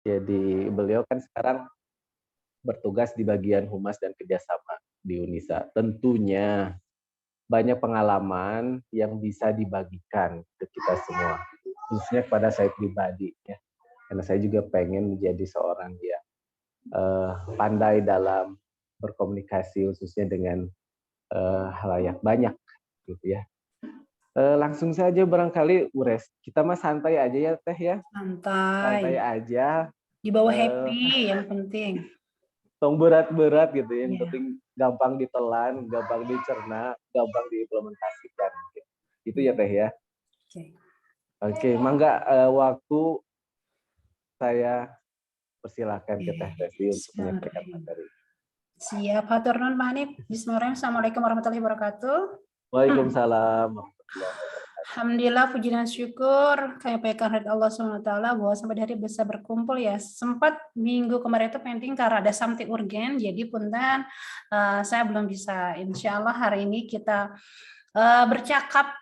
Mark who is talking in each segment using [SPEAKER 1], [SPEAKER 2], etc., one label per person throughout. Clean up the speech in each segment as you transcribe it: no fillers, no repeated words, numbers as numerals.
[SPEAKER 1] Jadi beliau kan sekarang bertugas di bagian humas dan kerjasama di Unisa. Tentunya banyak pengalaman yang bisa dibagikan ke kita semua, khususnya kepada saya pribadi ya. Karena saya juga pengen menjadi seorang yang pandai dalam berkomunikasi khususnya dengan halayak banyak gitu ya. Langsung saja barangkali Ures, kita mah santai aja ya Teh ya. Santai
[SPEAKER 2] Santai.
[SPEAKER 1] aja.
[SPEAKER 2] Di bawah happy yang penting.
[SPEAKER 1] Tong berat-berat gitu ya, yang
[SPEAKER 2] Iya.
[SPEAKER 1] penting gampang ditelan, gampang dicerna, gampang diimplementasikan. Itu ya Teh ya.
[SPEAKER 2] Oke.
[SPEAKER 1] Oke, mangga waktu saya persilakan ke Teh Resti untuk menyampaikan materi.
[SPEAKER 2] Siap, hatur nuhun Pak Hanif. Bismillahirrahmanirrahim. Assalamualaikum warahmatullahi wabarakatuh.
[SPEAKER 1] Waalaikumsalam.
[SPEAKER 2] Alhamdulillah, puji dan syukur kami panjatkan Allah SWT bahwa sampai hari bisa berkumpul ya. Sempat minggu kemarin itu penting karena ada something urgent, jadi punten saya belum bisa. Insya Allah hari ini kita bercakap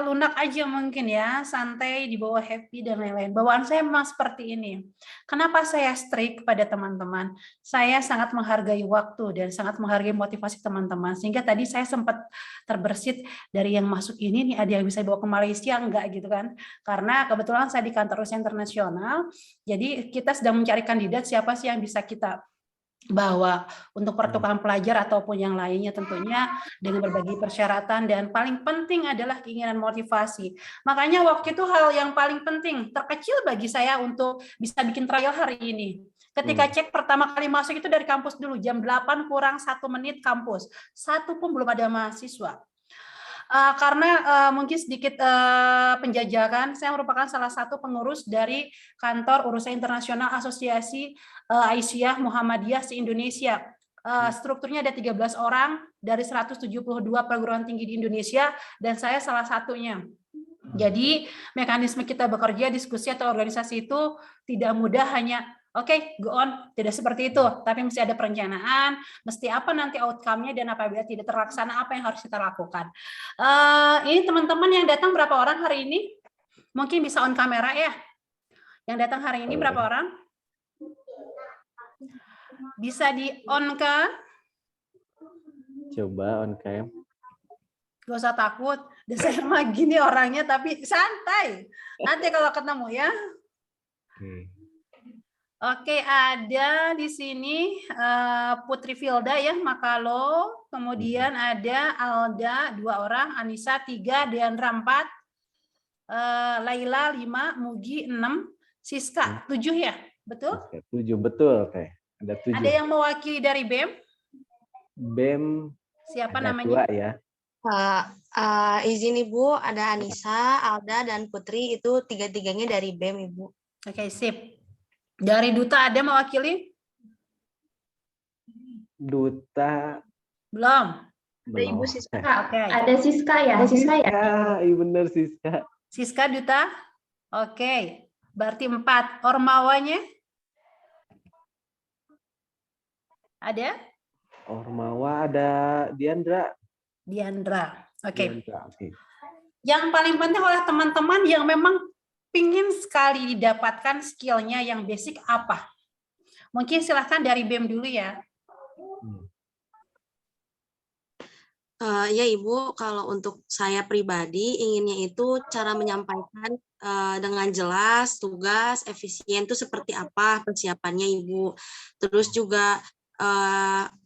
[SPEAKER 2] lunak aja mungkin ya, santai di bawah happy dan lain-lain. Bawaan saya memang seperti ini. Kenapa saya strict pada teman-teman? Saya sangat menghargai waktu dan sangat menghargai motivasi teman-teman. Sehingga tadi saya sempat terbersit dari yang masuk ini nih ada yang bisa dibawa ke Malaysia enggak gitu kan? Karena kebetulan saya di kantor usaha internasional, jadi kita sedang mencari kandidat siapa sih yang bisa kita bahwa untuk pertukaran pelajar ataupun yang lainnya tentunya dengan berbagai persyaratan dan paling penting adalah keinginan motivasi. Makanya waktu itu hal yang paling penting terkecil bagi saya untuk bisa bikin trial hari ini. Ketika cek pertama kali masuk itu dari kampus dulu jam 8 kurang 1 menit kampus. Satu pun belum ada mahasiswa. Karena mungkin sedikit penjajakan, saya merupakan salah satu pengurus dari kantor urusan internasional Asosiasi Aisyah Muhammadiyah se-Indonesia. Strukturnya ada 13 orang dari 172 perguruan tinggi di Indonesia dan saya salah satunya. Jadi mekanisme kita bekerja, diskusi atau organisasi itu tidak mudah hanya oke, go on, tidak seperti itu, tapi mesti ada perencanaan, mesti apa nanti outcome-nya dan apabila tidak terlaksana apa yang harus kita lakukan. Ini teman-teman yang datang berapa orang hari ini? Mungkin bisa on kamera ya. Yang datang hari ini berapa orang? Bisa di on kan?
[SPEAKER 1] Coba on cam.
[SPEAKER 2] Gak usah takut, dan saya mah gini orangnya tapi santai. Nanti kalau ketemu ya. Oke, ada di sini Putri Filda ya, Makalo, kemudian ada Alda 2 orang, Anissa 3, Deandra 4, Laila 5, Mugi 6, Siska 7 ya, betul?
[SPEAKER 1] 7 betul Teh. Ada 7.
[SPEAKER 2] Ada yang mewakili dari BEM?
[SPEAKER 1] BEM
[SPEAKER 2] siapa
[SPEAKER 1] ada
[SPEAKER 2] namanya?
[SPEAKER 1] 2 ya.
[SPEAKER 3] Izin Ibu, ada Anissa, Alda, dan Putri, itu 3-3-nya dari BEM Ibu.
[SPEAKER 2] Oke, sip. Dari Duta ada mewakili?
[SPEAKER 1] Duta
[SPEAKER 2] belum.
[SPEAKER 3] Ada Ibu Siska.
[SPEAKER 2] Oke.
[SPEAKER 4] Ada Siska ya? Siska ya?
[SPEAKER 1] Iya benar Siska.
[SPEAKER 2] Siska Duta? Oke. Berarti 4. Ormawanya? Ada?
[SPEAKER 1] Ormawa ada Diandra.
[SPEAKER 2] Oke.
[SPEAKER 1] Diandra, oke.
[SPEAKER 2] Yang paling penting oleh teman-teman yang memang pingin sekali didapatkan skillnya yang basic apa? Mungkin silahkan dari BEM dulu ya.
[SPEAKER 3] Ya Ibu, kalau untuk saya pribadi inginnya itu cara menyampaikan dengan jelas, tugas, efisien itu seperti apa persiapannya Ibu. Terus juga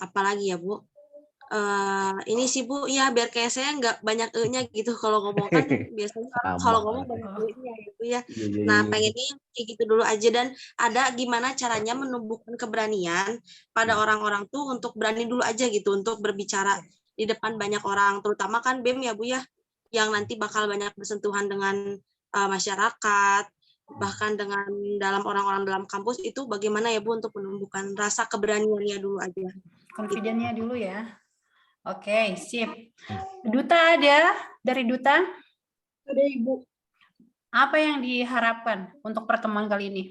[SPEAKER 3] apalagi ya Bu, ini sih Bu, ya biar kayak saya nggak banyak e-nya gitu kalau ngomong kan biasanya kalau ngomong banyak e-nya gitu ya. Nah pengennya kayak gitu dulu aja, dan ada gimana caranya menumbuhkan keberanian pada orang-orang tuh untuk berani dulu aja gitu untuk berbicara di depan banyak orang, terutama kan BEM ya Bu ya, yang nanti bakal banyak bersentuhan dengan masyarakat, bahkan dengan dalam orang-orang dalam kampus, itu bagaimana ya Bu untuk menumbuhkan rasa keberaniannya dulu aja.
[SPEAKER 2] Confident-nya dulu ya. Oke, sip. Duta ada? Dari Duta?
[SPEAKER 4] Ada Ibu.
[SPEAKER 2] Apa yang diharapkan untuk pertemuan kali ini?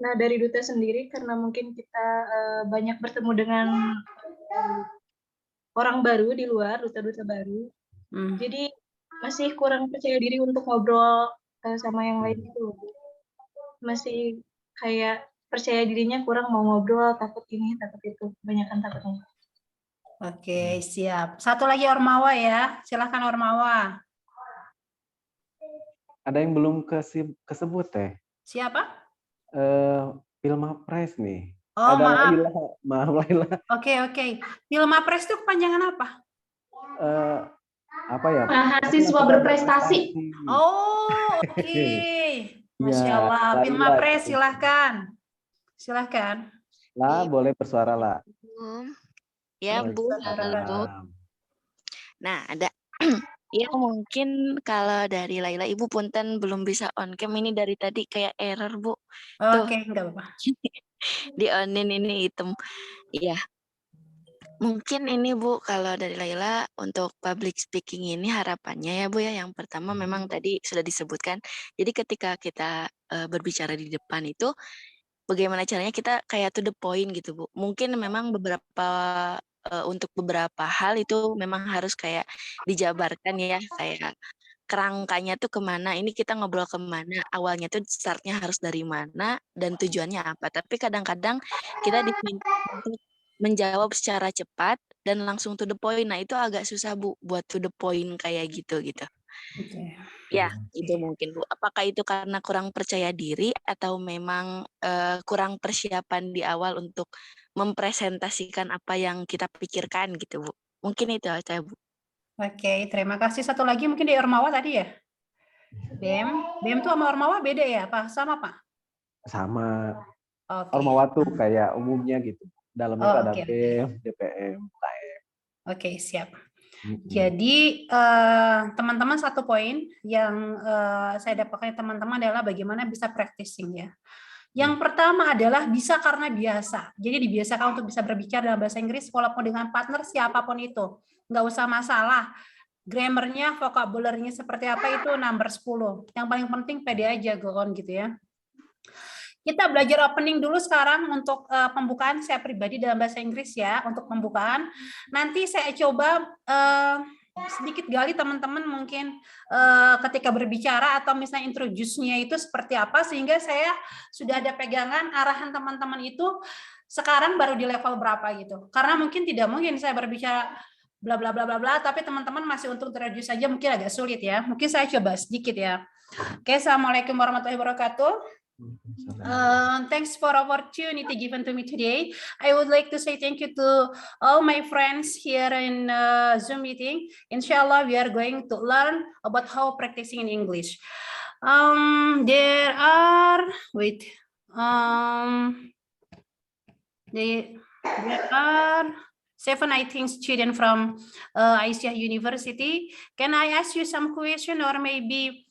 [SPEAKER 4] Nah, dari Duta sendiri, karena mungkin kita banyak bertemu dengan orang baru di luar, duta-duta baru. Jadi masih kurang percaya diri untuk ngobrol sama yang lain itu. Masih kayak percaya dirinya kurang, mau ngobrol, takut ini, takut itu, kebanyakan takutnya.
[SPEAKER 2] Oke, siap. Satu lagi Ormawa ya. Silakan Ormawa.
[SPEAKER 1] Ada yang belum kesebut teh.
[SPEAKER 2] Siapa?
[SPEAKER 1] Pilmapres nih.
[SPEAKER 2] Oh,
[SPEAKER 1] Ada
[SPEAKER 2] maaf.
[SPEAKER 1] Laila. Maaf Laila.
[SPEAKER 2] Oke. Pilmapres itu kepanjangan apa?
[SPEAKER 1] Apa ya?
[SPEAKER 4] Mahasiswa berprestasi.
[SPEAKER 2] Oh, oke. Masya
[SPEAKER 1] Ya,
[SPEAKER 2] Allah.
[SPEAKER 1] Laila.
[SPEAKER 2] Pilmapres, silahkan.
[SPEAKER 1] Lah, boleh bersuara lah.
[SPEAKER 5] Ya, Bu. Halo. Nah, ada. Ya, mungkin kalau dari Laila, Ibu punten belum bisa on cam, ini dari tadi kayak error, Bu.
[SPEAKER 2] Oke, enggak apa-apa.
[SPEAKER 5] Di onin ini hitam. Iya. Mungkin ini Bu, kalau dari Laila untuk public speaking ini harapannya ya Bu ya, yang pertama memang tadi sudah disebutkan. Jadi ketika kita berbicara di depan itu, bagaimana caranya kita kayak to the point gitu Bu. Mungkin memang untuk beberapa hal itu memang harus kayak dijabarkan ya, kayak kerangkanya tuh kemana, ini kita ngobrol kemana, awalnya tuh startnya harus dari mana, dan tujuannya apa. Tapi kadang-kadang kita diminta untuk menjawab secara cepat dan langsung to the point. Nah itu agak susah Bu, buat to the point kayak gitu.
[SPEAKER 2] Oke.
[SPEAKER 5] Ya, itu mungkin Bu. Apakah itu karena kurang percaya diri atau memang kurang persiapan di awal untuk mempresentasikan apa yang kita pikirkan gitu Bu. Mungkin itu aja Bu.
[SPEAKER 2] Oke, terima kasih. Satu lagi mungkin di Ormawa tadi ya? BEM tuh sama Ormawa beda ya? Apa sama Pak?
[SPEAKER 1] Sama.
[SPEAKER 2] Oke.
[SPEAKER 1] Ormawa tuh kayak umumnya gitu. Dalamnya tuh ada
[SPEAKER 2] oke.
[SPEAKER 1] BEM, DPM, KM.
[SPEAKER 2] Oke, siap. Jadi teman-teman satu poin yang saya dapatkan teman-teman adalah bagaimana bisa practicing ya. Yang pertama adalah bisa karena biasa. Jadi dibiasakan untuk bisa berbicara dalam bahasa Inggris walaupun dengan partner siapapun itu. Nggak usah masalah. Grammarnya, vocabulary-nya seperti apa itu number 10. Yang paling penting pede aja, go on gitu ya. Kita belajar opening dulu sekarang untuk pembukaan saya pribadi dalam bahasa Inggris ya, untuk pembukaan. Nanti saya coba sedikit gali teman-teman mungkin ketika berbicara atau misalnya introduce-nya itu seperti apa, sehingga saya sudah ada pegangan arahan teman-teman itu sekarang baru di level berapa gitu. Karena mungkin tidak mungkin saya berbicara bla bla bla bla bla, tapi teman-teman masih untuk introduce saja mungkin agak sulit ya. Mungkin saya coba sedikit ya. Oke, assalamualaikum warahmatullahi wabarakatuh. Thanks for opportunity given to me today. I would like to say thank you to all my friends here in Zoom meeting. Inshallah, we are going to learn about how practicing in English. There are 7, I think, students from Aisyah University. Can I ask you some question, or maybe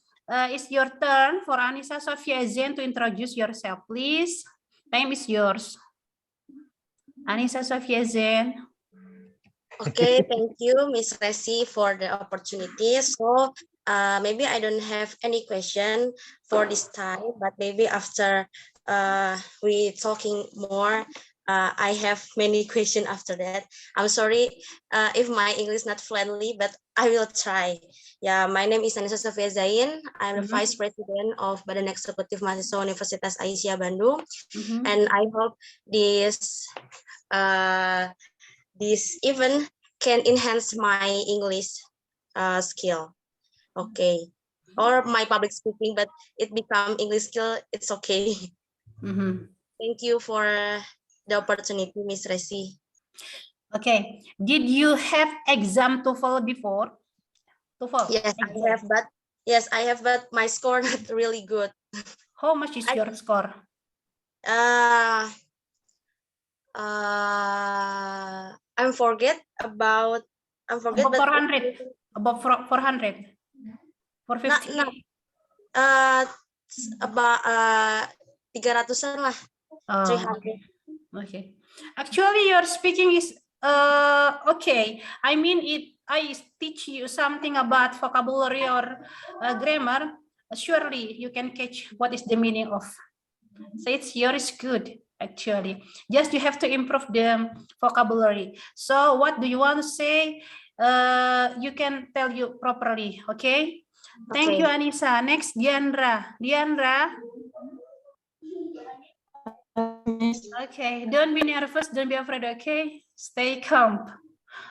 [SPEAKER 2] it's your turn for Anissa Sofia Zain to introduce yourself, please. Time is yours. Anissa Sofia Zain.
[SPEAKER 3] Okay, thank you, Miss Resi, for the opportunity. So maybe I don't have any question for this time, but maybe after we talking more, I have many questions after that. I'm sorry if my English not fluently, but I will try. Yeah, my name is Anissa Sofia Zain. I'm the Vice President of Badan Eksekutif Mahasiswa Universitas Aisyah Bandung, and I hope this event can enhance my English skill. Okay, or my public speaking, but it become English skill. It's okay. Thank you for the opportunity, Miss Resi.
[SPEAKER 2] Okay. Did you have exam TOEFL before? TOEFL.
[SPEAKER 3] Yes, I have, but my score not really good.
[SPEAKER 2] How much is your score?
[SPEAKER 3] I'm forget about.
[SPEAKER 2] Above 400. Above 400. 450.
[SPEAKER 3] No. About 300-an lah. 300.
[SPEAKER 2] Okay. Actually, your speaking is okay. I mean, I teach you something about vocabulary or grammar. Surely you can catch what is the meaning of. So it's yours good actually. Just you have to improve the vocabulary. So what do you want to say? You can tell you properly. Okay. Thank you, Anissa. Next, Diandra. Diandra. Okay, don't be nervous, don't be afraid, okay? Stay calm.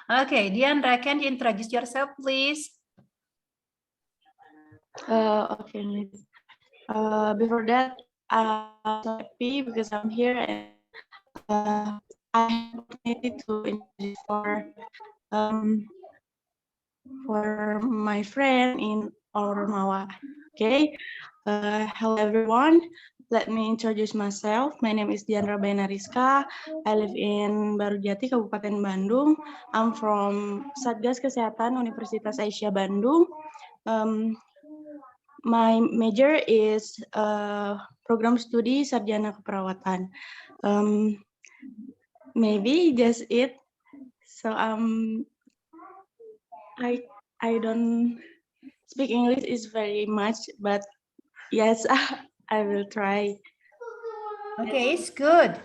[SPEAKER 2] Okay, Diandra, can you introduce yourself, please?
[SPEAKER 6] Okay, Miss. Before that, I'm so happy because I'm here and I have opportunity to introduce for my friend in Ormawa. Okay, hello everyone. Let me introduce myself. My name is Diandra Bainariska. I live in Barujati, Kabupaten Bandung. I'm from Satgas Kesehatan Universitas Aisyah Bandung. My major is program studi Sarjana Keperawatan. Maybe just it. So I don't speak English is very much, but yes, I will try.
[SPEAKER 2] Okay, it's good.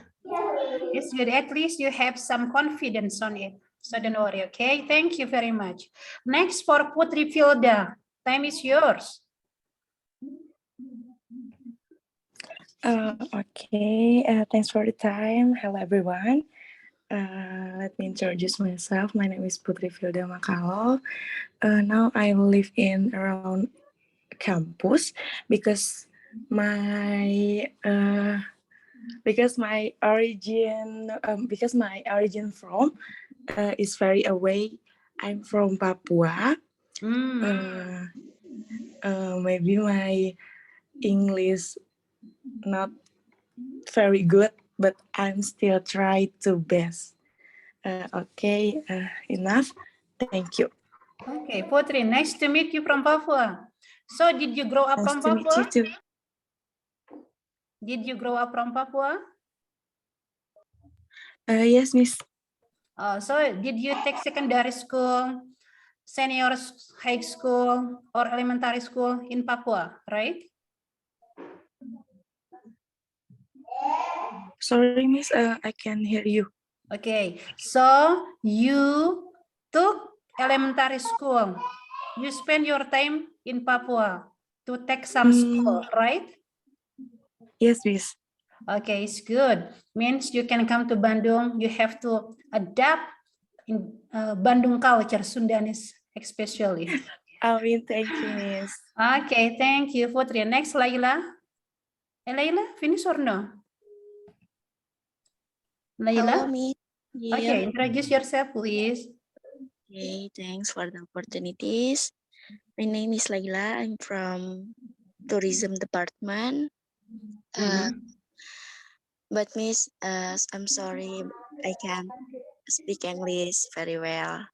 [SPEAKER 2] It's good. At least you have some confidence on it. So don't worry, okay? Thank you very much. Next for Putri Filda. Time is yours.
[SPEAKER 7] Okay, thanks for the time. Hello, everyone. Let me introduce myself. My name is Putri Filda Makalo. Now I live in around campus because my origin from is very away. I'm from Papua. Maybe my English not very good, but I'm still trying to best. Okay, enough. Thank you.
[SPEAKER 2] Okay, Putri, nice to meet you from Papua. So did you grow up from Papua?
[SPEAKER 7] Nice to meet you too.
[SPEAKER 2] Did you grow up from Papua?
[SPEAKER 7] Yes, Miss.
[SPEAKER 2] So did you take secondary school, senior high school, or elementary school in Papua, right?
[SPEAKER 7] Sorry, Miss, I can't hear you.
[SPEAKER 2] Okay, so you took elementary school. You spend your time in Papua to take some school, right?
[SPEAKER 7] Yes, Miss.
[SPEAKER 2] Okay, it's good. Means you can come to Bandung, you have to adapt in Bandung culture, Sundanese especially.
[SPEAKER 7] Thank you, Miss.
[SPEAKER 2] Okay, thank you, Putri. Next, Laila. Laila, finish or no? Laila?
[SPEAKER 5] Hello, Miss.
[SPEAKER 2] Okay, introduce yourself, please.
[SPEAKER 5] Okay, thanks for the opportunities. My name is Laila. I'm from tourism department. But Miss, I'm sorry, I can't speak English very well.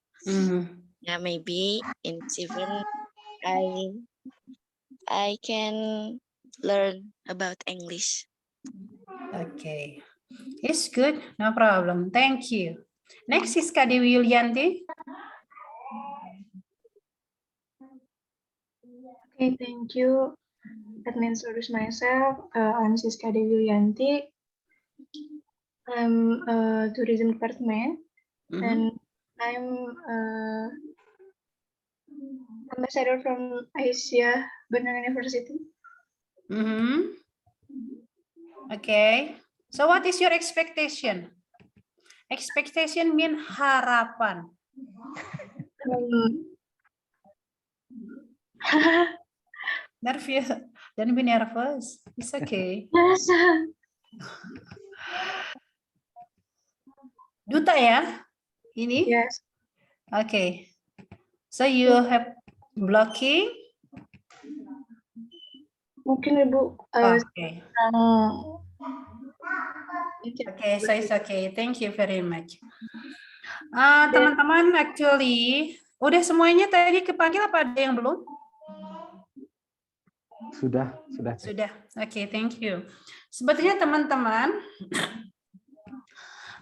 [SPEAKER 5] Yeah, maybe in civil, I can learn about English.
[SPEAKER 2] Okay, it's good, no problem. Thank you. Next is Kak Dewi Yulianti.
[SPEAKER 4] Okay, thank you. Let me introduce myself. I'm Siska Dewi Yulianti. I'm tourism department, and I'm ambassador from Aisyah Bandung University.
[SPEAKER 2] Okay. So what is your expectation? Expectation mean harapan. Nervous. Don't be nervous. It's okay.
[SPEAKER 4] Yes.
[SPEAKER 2] Duta ya? Ini?
[SPEAKER 4] Yes.
[SPEAKER 2] Okay. So you have blocking?
[SPEAKER 4] Mungkin Ibu.
[SPEAKER 2] Okay. Okay, so it's okay. Thank you very much. Teman-teman, actually, udah semuanya tadi kepanggil apa ada yang belum?
[SPEAKER 1] Sudah.
[SPEAKER 2] Sudah. Oke, thank you. Sebetulnya teman-teman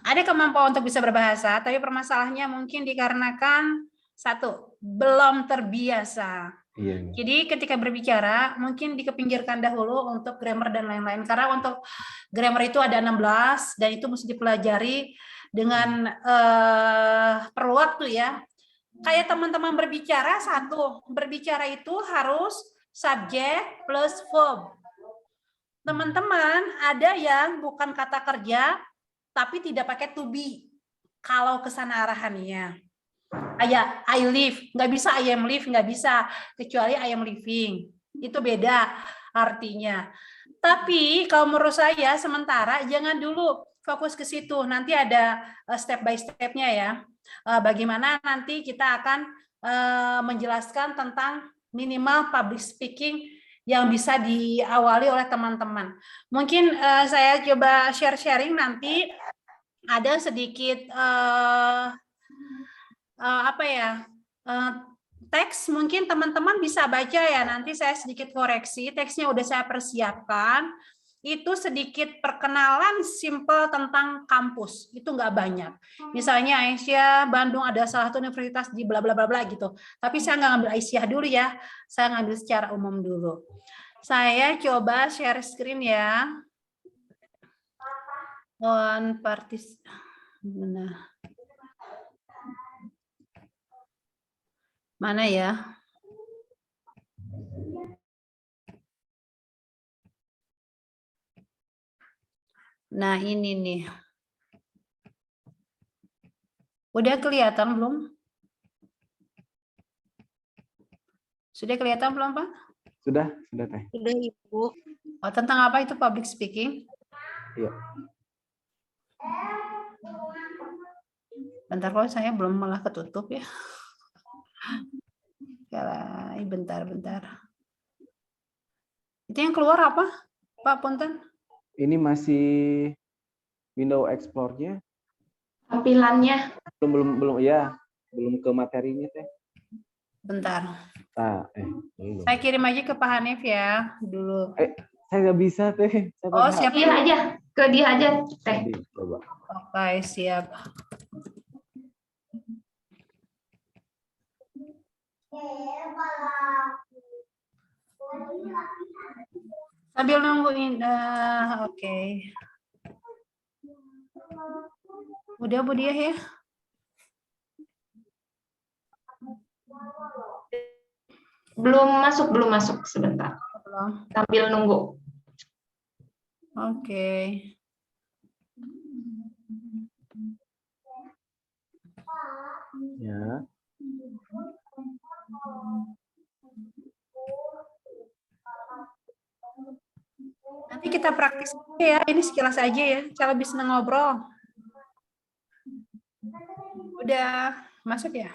[SPEAKER 2] ada kemampuan untuk bisa berbahasa, tapi permasalahannya mungkin dikarenakan satu, belum terbiasa.
[SPEAKER 1] Iya.
[SPEAKER 2] Jadi ketika berbicara mungkin dikepinggirkan dahulu untuk grammar dan lain-lain. Karena untuk grammar itu ada 16 dan itu mesti dipelajari dengan perlu waktu ya. Kayak teman-teman berbicara satu, berbicara itu harus subjek plus verb. teman-teman ada yang bukan kata kerja tapi tidak pakai to be kalau kesana arahannya. Kayak I live, nggak bisa I am live, nggak bisa, kecuali I am living. Itu beda artinya. Tapi kalau menurut saya sementara jangan dulu fokus ke situ. Nanti ada step by step-nya ya. Bagaimana nanti kita akan menjelaskan tentang minimal public speaking yang bisa diawali oleh teman-teman. Mungkin saya coba sharing nanti ada sedikit apa ya, teks mungkin teman-teman bisa baca ya, nanti saya sedikit koreksi, teksnya udah saya persiapkan, itu sedikit perkenalan simple tentang kampus, itu nggak banyak. Misalnya Aisyah, Bandung ada salah satu universitas di bla bla bla bla gitu, tapi saya nggak ngambil Aisyah dulu ya, saya ngambil secara umum dulu. Saya coba share screen ya. On partis, mana ya? Nah, ini nih. Udah kelihatan belum? Sudah kelihatan belum, Pak?
[SPEAKER 1] Sudah Teh.
[SPEAKER 3] Sudah, Ibu.
[SPEAKER 2] Oh, tentang apa itu public speaking?
[SPEAKER 1] Iya.
[SPEAKER 2] Bentar, kalau saya belum malah ketutup ya. Bentar. Itu yang keluar apa, Pak Punten?
[SPEAKER 1] Ini masih window explore-nya.
[SPEAKER 8] Tampilannya.
[SPEAKER 1] Belum ya, belum ke materinya Teh.
[SPEAKER 2] Bentar.
[SPEAKER 1] Belum.
[SPEAKER 2] Saya kirim aja ke Pak Hanif ya dulu.
[SPEAKER 1] Saya nggak bisa Teh.
[SPEAKER 2] Oh, siapa?
[SPEAKER 8] Dia aja, ke dia aja, Teh.
[SPEAKER 1] Coba.
[SPEAKER 2] Oke, siap. Sambil nungguin, oke. Udah Bu Diah ya?
[SPEAKER 8] Belum masuk sebentar.
[SPEAKER 2] Belum.
[SPEAKER 8] Sambil nunggu.
[SPEAKER 2] Oke.
[SPEAKER 1] Ya.
[SPEAKER 2] Nanti kita praktis ya, ini sekilas aja ya, cara bisa ngobrol. Udah masuk ya?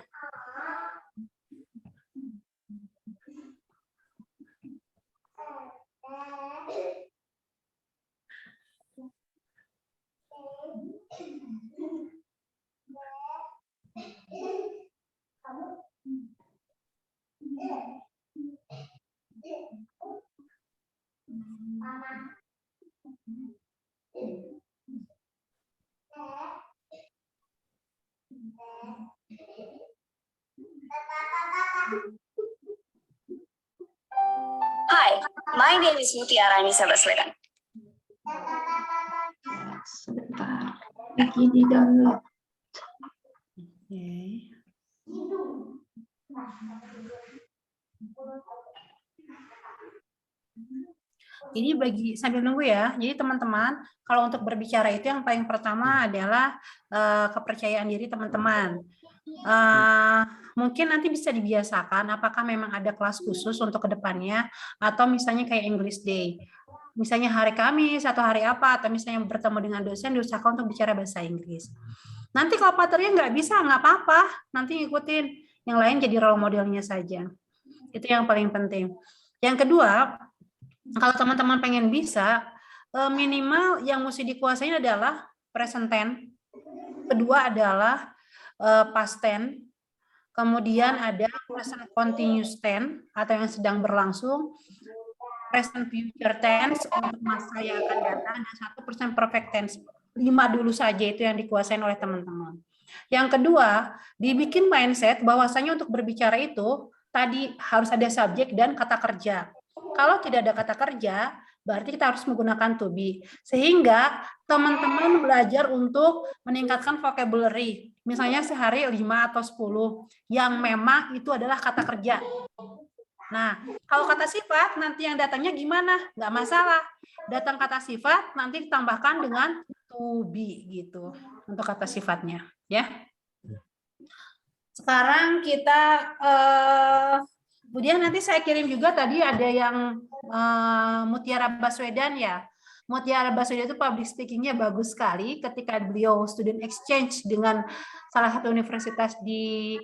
[SPEAKER 9] Hi, my name is Mutiara Anissa Baswedan.
[SPEAKER 8] Sebentar. Lagi di download.
[SPEAKER 2] Oke. Ini bagi sambil nunggu ya. Jadi teman-teman, kalau untuk berbicara itu yang paling pertama adalah kepercayaan diri teman-teman. Mungkin nanti bisa dibiasakan apakah memang ada kelas khusus untuk kedepannya atau misalnya kayak English Day. Misalnya hari Kamis atau hari apa, atau misalnya bertemu dengan dosen diusahakan untuk bicara bahasa Inggris. Nanti kalau paternya nggak bisa, nggak apa-apa. Nanti ngikutin yang lain jadi role modelnya saja. Itu yang paling penting. Yang kedua, kalau teman-teman pengen bisa, minimal yang mesti dikuasain adalah present tense. Kedua adalah past tense. Kemudian ada present continuous tense atau yang sedang berlangsung. Present future tense untuk masa yang akan datang, dan 1% perfect tense. 5 dulu saja itu yang dikuasain oleh teman-teman. Yang kedua, dibikin mindset bahwasanya untuk berbicara itu tadi harus ada subjek dan kata kerja. Kalau tidak ada kata kerja, berarti kita harus menggunakan to be. Sehingga teman-teman belajar untuk meningkatkan vocabulary. Misalnya sehari 5 atau 10, yang memang itu adalah kata kerja. Nah, kalau kata sifat nanti yang datangnya gimana? Nggak masalah. Datang kata sifat nanti ditambahkan dengan to be gitu untuk kata sifatnya, ya. Sekarang kita kemudian nanti saya kirim juga tadi ada yang Mutiara Baswedan ya. Mutiara Baswedan itu public speaking-nya bagus sekali ketika beliau student exchange dengan salah satu universitas di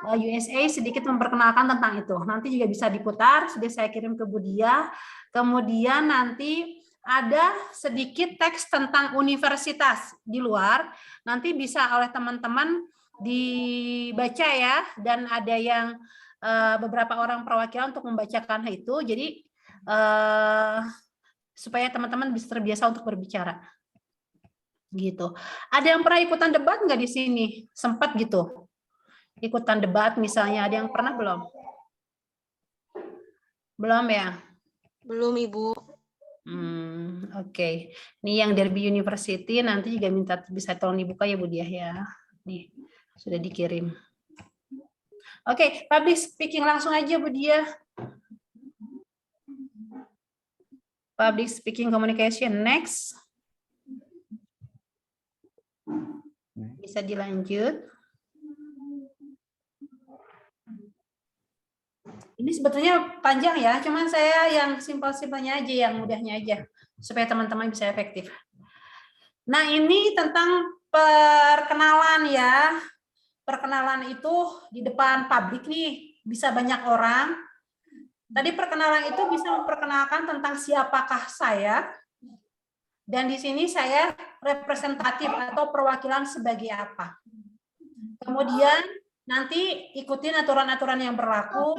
[SPEAKER 2] USA sedikit memperkenalkan tentang itu. Nanti juga bisa diputar, sudah saya kirim ke Budia. Kemudian nanti ada sedikit teks tentang universitas di luar, nanti bisa oleh teman-teman dibaca ya, dan ada yang beberapa orang perwakilan untuk membacakan itu. Jadi supaya teman-teman bisa terbiasa untuk berbicara. Gitu. Ada yang pernah ikutan debat nggak di sini? Sempat gitu? Ikutan debat misalnya, ada yang pernah belum? Belum ya?
[SPEAKER 3] Belum, Ibu.
[SPEAKER 2] Oke. Ini yang Derby University, nanti juga minta bisa tolong dibuka ya Bu Diah ya. Nih, sudah dikirim. Oke, public speaking langsung aja Bu Diah. Public speaking communication next. Bisa dilanjut. Ini sebetulnya panjang ya, cuman saya yang simpel-simpelnya aja, yang mudahnya aja, supaya teman-teman bisa efektif. Nah, ini tentang perkenalan ya. Perkenalan itu di depan publik nih, bisa banyak orang. Tadi perkenalan itu bisa memperkenalkan tentang siapakah saya, dan di sini saya representatif atau perwakilan sebagai apa. Kemudian nanti ikutin aturan-aturan yang berlaku,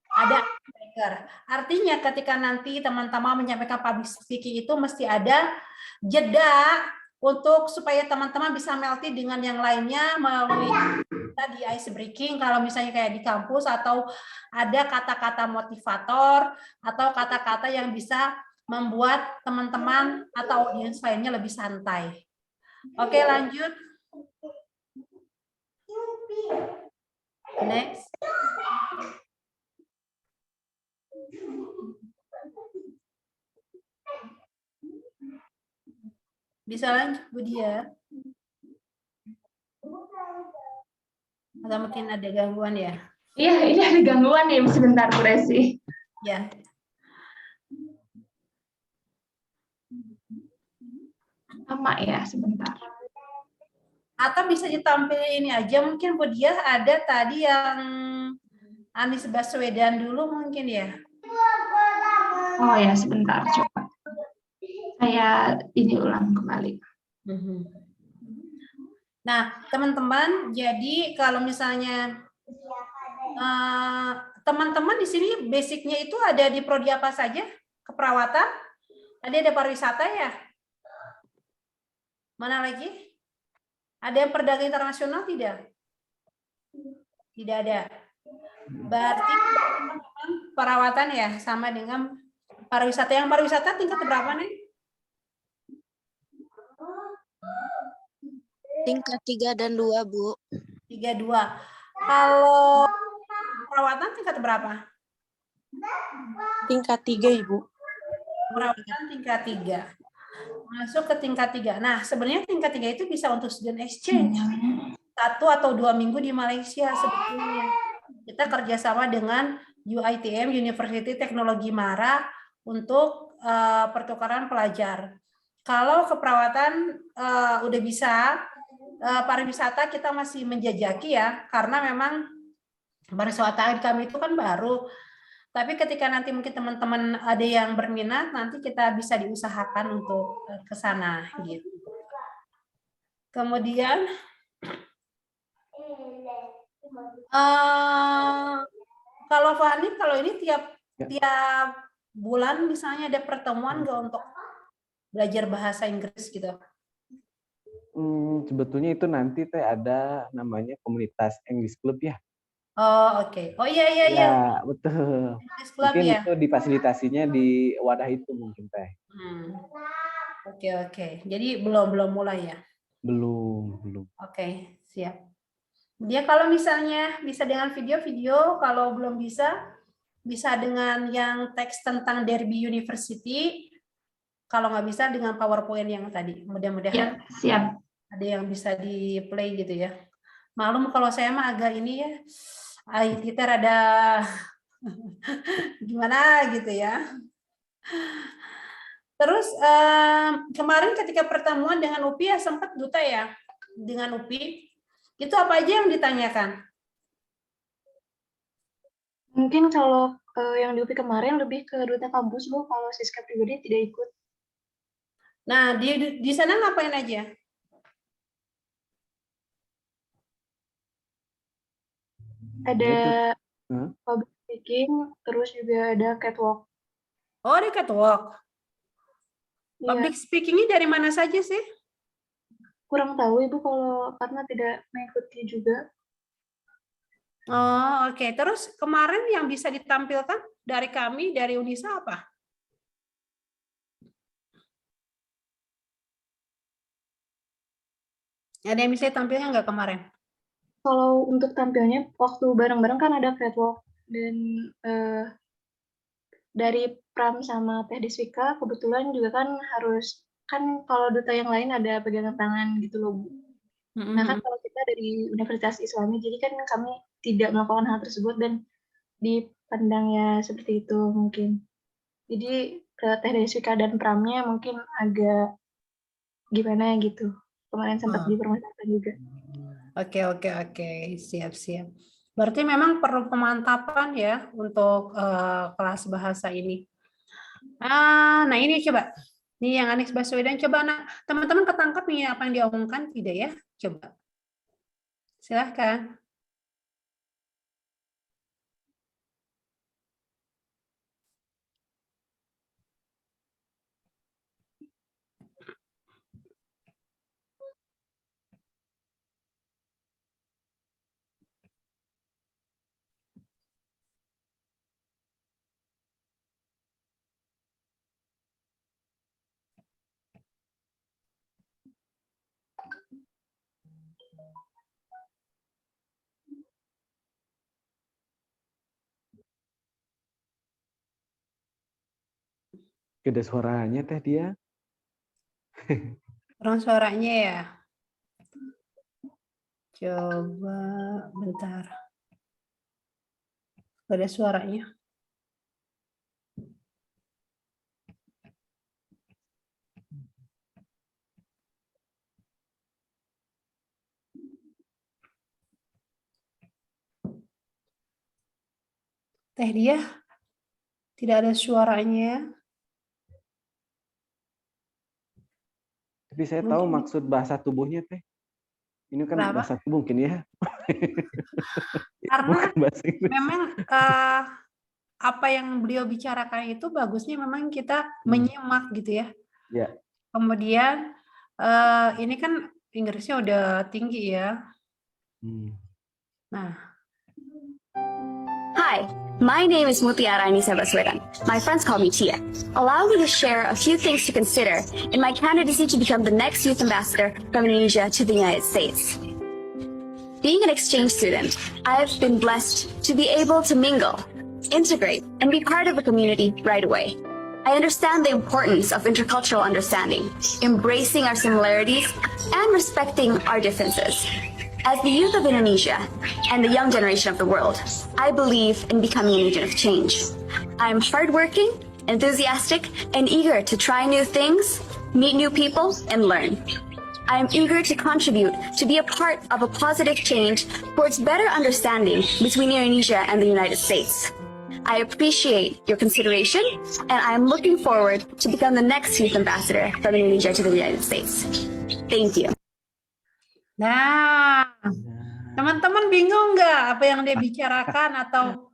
[SPEAKER 2] ada icebreaker. Artinya ketika nanti teman-teman menyampaikan public speaking itu mesti ada jeda untuk supaya teman-teman bisa melty dengan yang lainnya melalui tadi ice breaking, kalau misalnya kayak di kampus, atau ada kata-kata motivator atau kata-kata yang bisa membuat teman-teman atau audiens lainnya lebih santai. Oke, lanjut. Next. Bisa lanjut, Bu Dia? Atau mungkin ada gangguan ya?
[SPEAKER 8] Iya, ini ada gangguan nih, sebentar Bu Resi.
[SPEAKER 2] Ya.
[SPEAKER 8] Lama ya, sebentar.
[SPEAKER 2] Atau bisa ditampilin ini aja, mungkin Bu Dia ada tadi yang Anies Baswedan dulu mungkin ya?
[SPEAKER 8] Oh ya, sebentar, coba. Saya ini ulang kembali.
[SPEAKER 2] Nah, teman-teman, jadi kalau misalnya teman-teman di sini basicnya itu ada di prodi apa saja? Keperawatan? Tadi ada pariwisata ya? Mana lagi? Ada yang perdagangan internasional tidak? Tidak ada. Berarti perawatan ya sama dengan pariwisata. Yang pariwisata tingkat berapa nih?
[SPEAKER 5] Tingkat 3 dan 2, Bu.
[SPEAKER 2] 3, 2. Kalau perawatan tingkat berapa?
[SPEAKER 6] Tingkat 3, Ibu.
[SPEAKER 2] Perawatan tingkat 3. Masuk ke tingkat 3. Nah, sebenarnya tingkat 3 itu bisa untuk student exchange. 1 atau 2 minggu di Malaysia sebetulnya. Kita kerjasama dengan UiTM, University Teknologi Mara, untuk pertukaran pelajar. Kalau keperawatan udah bisa, pariwisata kita masih menjajaki ya, karena memang pariwisata kami itu kan baru. Tapi ketika nanti mungkin teman-teman ada yang berminat, nanti kita bisa diusahakan untuk ke sana gitu. Kemudian kalau Fahmi, kalau ini tiap bulan misalnya ada pertemuan nggak untuk belajar bahasa Inggris gitu?
[SPEAKER 1] Sebetulnya itu nanti ada namanya komunitas English Club ya.
[SPEAKER 2] Oh, oke. Oh iya.
[SPEAKER 1] Ya, betul.
[SPEAKER 2] English Club
[SPEAKER 1] mungkin
[SPEAKER 2] ya.
[SPEAKER 1] itu difasilitasinya di wadah itu mungkin Teh.
[SPEAKER 2] Oke. Jadi belum mulai ya?
[SPEAKER 1] Belum.
[SPEAKER 2] Oke, siap. Dia kalau misalnya bisa dengan video, kalau belum bisa bisa dengan yang teks tentang Derby University. Kalau nggak bisa dengan PowerPoint yang tadi. Mudah-mudahan
[SPEAKER 8] siap.
[SPEAKER 2] ada yang bisa di play gitu ya. Maklum kalau saya mah agak ini ya, kita rada gimana gitu ya. Terus kemarin ketika pertemuan dengan UPI ya sempat Duta ya, dengan UPI, itu apa aja yang ditanyakan?
[SPEAKER 4] Mungkin kalau yang di UPI kemarin lebih ke Duta Kampus, Bu, kalau Siska pribadi tidak ikut.
[SPEAKER 2] Nah, di sana ngapain aja?
[SPEAKER 4] Ada public speaking, terus juga ada catwalk.
[SPEAKER 2] Oh, ada catwalk. Public speaking-nya dari mana saja sih?
[SPEAKER 4] Kurang tahu Ibu kalau karena tidak mengikuti juga.
[SPEAKER 2] Oh, oke. Terus kemarin yang bisa ditampilkan dari kami, dari Unisa apa? Ada yang bisa tampilnya nggak kemarin?
[SPEAKER 4] Kalau untuk tampilnya, waktu bareng-bareng kan ada catwalk. Dan dari Pram sama Teh Deswika, kebetulan juga kan harus, kan kalau duta yang lain ada pegangan tangan gitu loh, Bu. Nah kan kalau kita dari Universitas Islami, jadi kan kami tidak melakukan hal tersebut dan dipandangnya seperti itu mungkin. Jadi ke Teh Deswika dan Pramnya mungkin agak gimana gitu. Kemarin sempat dipermasalahkan juga.
[SPEAKER 2] Oke. Siap. Berarti memang perlu pemantapan ya untuk kelas bahasa ini. Nah ini coba. Ini yang Anies Baswedan. Coba teman-teman ketangkap nih apa yang diomongkan tidak ya? Coba. Silahkan.
[SPEAKER 1] Ada suaranya Teh dia.
[SPEAKER 2] Orang suaranya ya. Coba bentar. Ada suaranya. Teh dia tidak ada suaranya.
[SPEAKER 1] Tapi saya tahu maksud bahasa tubuhnya Teh. Ini kan bahasa tubuh mungkin ya.
[SPEAKER 2] Karena memang apa yang beliau bicarakan itu bagusnya memang kita menyimak gitu ya.
[SPEAKER 1] Ya.
[SPEAKER 2] Kemudian ini kan Inggrisnya udah tinggi ya. Nah.
[SPEAKER 9] Hi, my name is Mutiara Anissa Baswedan. My friends call me Tia. Allow me to share a few things to consider in my candidacy to become the next youth ambassador from Indonesia to the United States. Being an exchange student, I've been blessed to be able to mingle, integrate, and be part of a community right away. I understand the importance of intercultural understanding, embracing our similarities, and respecting our differences. As the youth of Indonesia and the young generation of the world, I believe in becoming an agent of change. I am hardworking, enthusiastic, and eager to try new things, meet new people, and learn. I am eager to contribute to be a part of a positive change towards better understanding between Indonesia and the United States. I appreciate your consideration, and I am looking forward to become the next youth ambassador from Indonesia to the United States. Thank you.
[SPEAKER 2] Nah, teman-teman bingung nggak apa yang dia bicarakan atau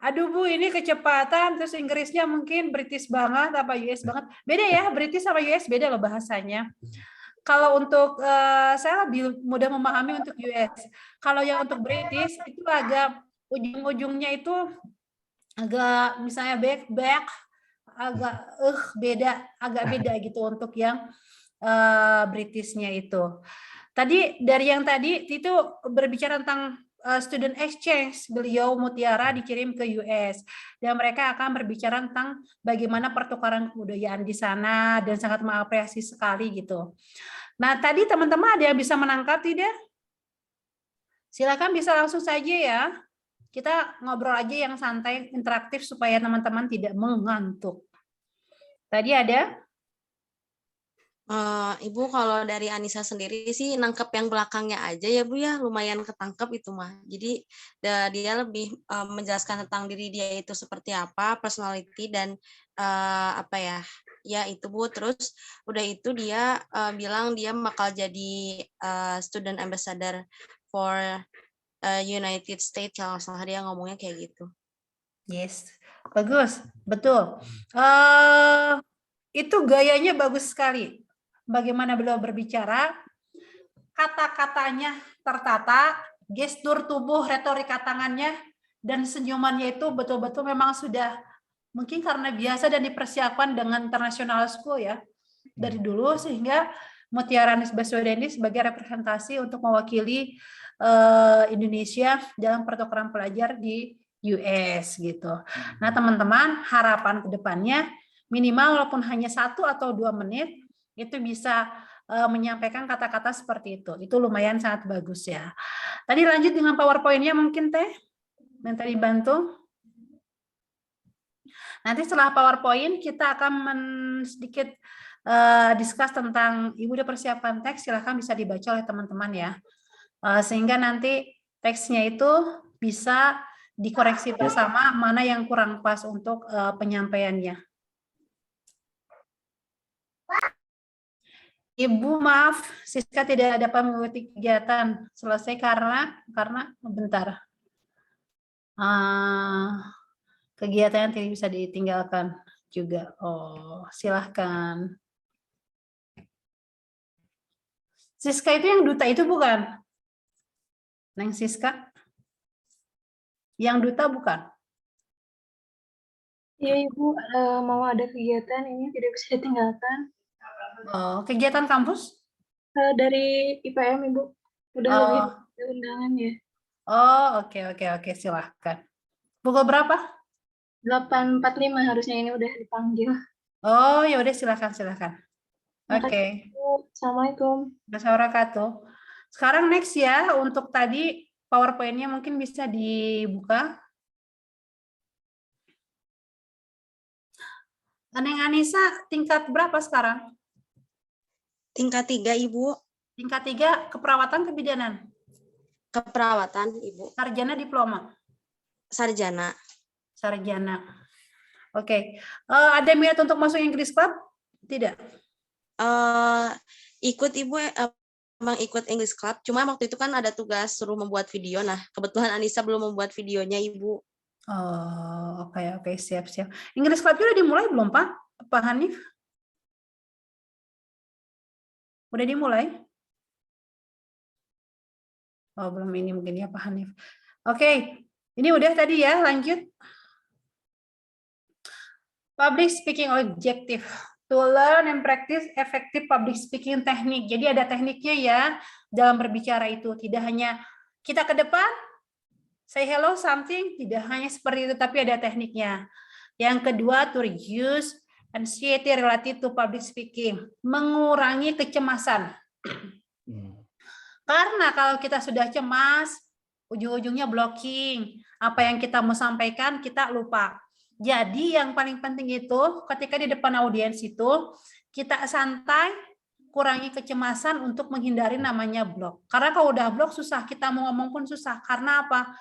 [SPEAKER 2] aduh Bu ini kecepatan terus Inggrisnya mungkin British banget apa US banget. Beda ya, British sama US beda loh bahasanya. Kalau untuk saya lebih mudah memahami untuk US. Kalau yang untuk British itu agak ujung-ujungnya itu agak misalnya back agak agak beda gitu untuk yang Britishnya itu. Tadi dari yang tadi itu berbicara tentang student exchange, beliau Mutiara dikirim ke US dan mereka akan berbicara tentang bagaimana pertukaran kebudayaan di sana dan sangat mengapresiasi sekali gitu. Nah, tadi teman-teman ada yang bisa menangkap tidak? Silakan bisa langsung saja ya. Kita ngobrol aja yang santai, interaktif supaya teman-teman tidak mengantuk. Tadi ada?
[SPEAKER 3] Ibu kalau dari Anissa sendiri sih nangkep yang belakangnya aja ya Bu ya, lumayan ketangkep itu mah. Jadi dia lebih menjelaskan tentang diri dia itu seperti apa, personality dan apa ya, ya itu Bu. Terus udah itu dia bilang dia bakal jadi student ambassador for United States, kalau salah dia ngomongnya kayak gitu.
[SPEAKER 2] Yes, bagus, betul. Itu gayanya bagus sekali. Bagaimana beliau berbicara, kata-katanya tertata, gestur tubuh, retorika tangannya, dan senyumannya itu betul-betul memang sudah mungkin karena biasa dan dipersiapkan dengan international school ya dari dulu, sehingga Mutiara Anies Baswedan ini sebagai representasi untuk mewakili Indonesia dalam pertukaran pelajar di US gitu. Nah teman-teman, harapan kedepannya minimal walaupun hanya 1 atau 2 menit itu bisa menyampaikan kata-kata seperti itu. Itu lumayan sangat bagus ya. Tadi lanjut dengan PowerPoint-nya mungkin Teh, minta dibantu. Nanti setelah PowerPoint kita akan sedikit discuss tentang Ibu udah persiapkan teks, silahkan bisa dibaca oleh teman-teman ya. Sehingga nanti teksnya itu bisa dikoreksi bersama mana yang kurang pas untuk penyampaiannya. Ibu maaf, Siska tidak dapat mengikuti kegiatan selesai karena bentar. Kegiatan tidak bisa ditinggalkan juga. Oh, silahkan. Siska itu yang duta itu bukan? Neng Siska? Yang duta bukan?
[SPEAKER 4] Iya Ibu, mau ada kegiatan ini tidak bisa ditinggalkan.
[SPEAKER 2] Oh, kegiatan kampus?
[SPEAKER 4] Dari IPM Ibu, udah lebih undangan ya.
[SPEAKER 2] Oh, oke, silahkan. Pukul berapa?
[SPEAKER 4] 8.45 harusnya ini udah dipanggil.
[SPEAKER 2] Oh, ya udah silakan. Oke.
[SPEAKER 4] Assalamualaikum.
[SPEAKER 2] Wabarakatuh. Sekarang next ya, untuk tadi PowerPoint-nya mungkin bisa dibuka. Neng Anissa tingkat berapa sekarang?
[SPEAKER 3] Tingkat 3 Ibu.
[SPEAKER 2] Tingkat 3 keperawatan kebidanan.
[SPEAKER 3] Keperawatan Ibu.
[SPEAKER 2] Sarjana diploma.
[SPEAKER 3] Sarjana.
[SPEAKER 2] Oke. Ada minat untuk masuk English Club? Tidak.
[SPEAKER 3] Ikut Ibu, emang ikut English Club. Cuma waktu itu kan ada tugas suruh membuat video. Nah, kebetulan Anissa belum membuat videonya Ibu.
[SPEAKER 2] Oh, oke, siap. English Club udah dimulai belum Pak Hanif? Udah dimulai? Oh, belum, ini mungkin ya Pak Hanif. Oke, ini udah tadi ya, lanjut. Public speaking objective. To learn and practice effective public speaking technique. Jadi ada tekniknya ya dalam berbicara itu. Tidak hanya kita ke depan, say hello something, tidak hanya seperti itu, tapi ada tekniknya. Yang kedua, to reduce anxiety related to public speaking. Mengurangi kecemasan. Karena kalau kita sudah cemas, ujung-ujungnya blocking. Apa yang kita mau sampaikan, kita lupa. Jadi yang paling penting itu ketika di depan audiens itu kita santai, kurangi kecemasan untuk menghindari namanya blok. Karena kalau udah blok susah, kita mau ngomong pun susah. Karena apa?